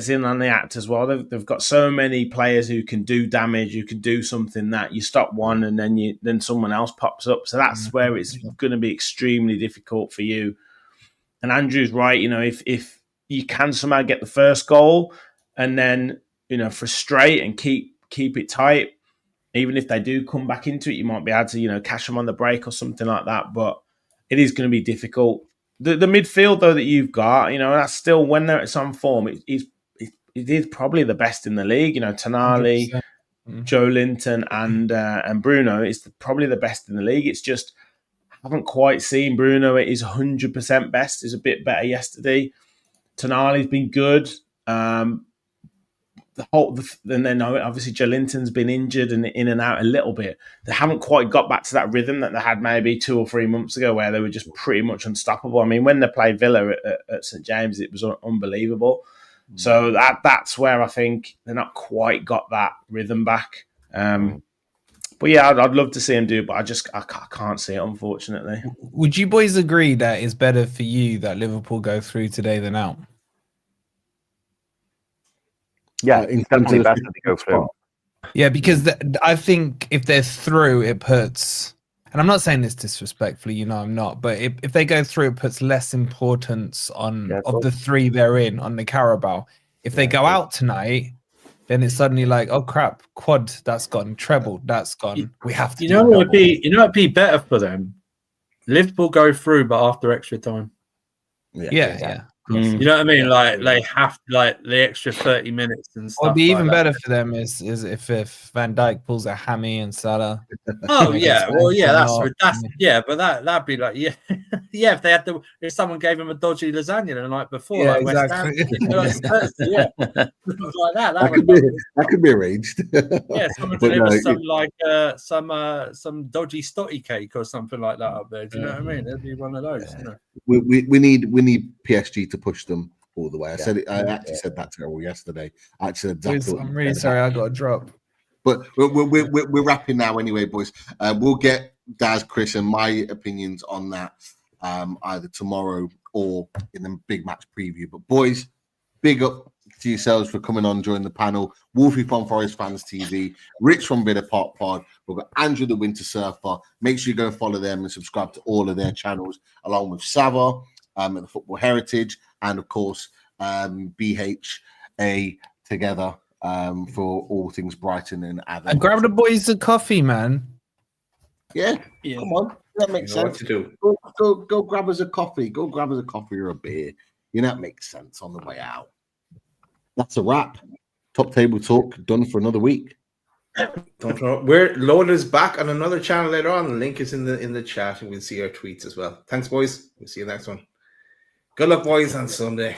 Speaker 7: in on the act as well. They've got so many players who can do damage, who can do something that you stop one and then someone else pops up. So that's where it's going to be extremely difficult for you. And Andrew's right. If you can somehow get the first goal and then, frustrate and keep it tight. Even if they do come back into it, you might be able to, catch them on the break or something like that. But it is going to be difficult. the midfield though that you've got, you know, that's still when they're at some form. It is probably the best in the league. You know, Tonali, Joe Linton, and Bruno is probably the best in the league. It's just I haven't quite seen Bruno at his 100% best. Is a bit better yesterday. Tonali's been good. And then obviously Joe Linton's been injured and in and out a little bit. They haven't quite got back to that rhythm that they had maybe 2 or 3 months ago, where they were just pretty much unstoppable. I mean, when they played Villa at St James, it was unbelievable. So that's where I think they're not quite got that rhythm back. But yeah, I'd love to see him do it, but I can't see it, unfortunately.
Speaker 5: Would you boys agree that it's better for you that Liverpool go through today than out?
Speaker 2: Yeah, it's definitely better to go through.
Speaker 5: Yeah, because I think if they're through, it puts, and I'm not saying this disrespectfully, you know I'm not, but if they go through, it puts less importance on of the 3 they're in on the Carabao. If they go out tonight, then it's suddenly like, oh crap, quad, that's gone, treble, that's gone. We have to.
Speaker 8: You know what it'd be better for them? Liverpool go through, but after extra time.
Speaker 5: Yeah.
Speaker 8: You know what I mean? Like they have the extra 30 minutes and stuff.
Speaker 5: What'd be even
Speaker 8: like
Speaker 5: better for them is if Van Dijk pulls a hammy and Salah.
Speaker 8: Oh yeah, well but that'd be like if someone gave him a dodgy lasagna the night before, like
Speaker 5: exactly.
Speaker 8: West Ham, like
Speaker 1: that could be arranged.
Speaker 8: Yeah, someone deliver some dodgy stotty cake or something like that up there. Do you know what I mean? It'd be one of those. You know?
Speaker 1: We need PSG to push them all the way. I actually said that to her yesterday. I'm
Speaker 5: really sorry, I got a drop.
Speaker 1: But we're wrapping now anyway, boys. We'll get Daz, Chris, and my opinions on that either tomorrow or in the big match preview. But boys, big up to yourselves for coming on, joining the panel. Wolfie from Forest Fans TV, Rich from Bitter Pot Pod. We've got Andrew the Winter Surfer. Make sure you go follow them and subscribe to all of their channels, along with Sava at the Football Heritage, and of course BHA together for all things Brighton and other.
Speaker 5: And grab the boys a coffee, man.
Speaker 1: Yeah. Come on, that makes sense.
Speaker 4: What to do.
Speaker 1: Go grab us a coffee. Go grab us a coffee or a beer. You know, that makes sense on the way out. That's a wrap. Top Table Talk done for another week.
Speaker 4: Don't know. We're Loaded is back on another channel later on. The link is in the chat, and we'll see our tweets as well. Thanks, boys. We'll see you next one. Good luck, boys, on Sunday.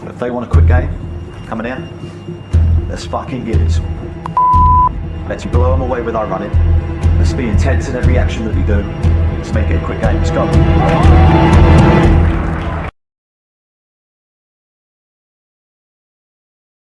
Speaker 9: If they want a quick game, coming in, let's fucking get it. Let's blow them away with our running. Let's be intense in every action that we do. Let's make it a quick game. Let's go.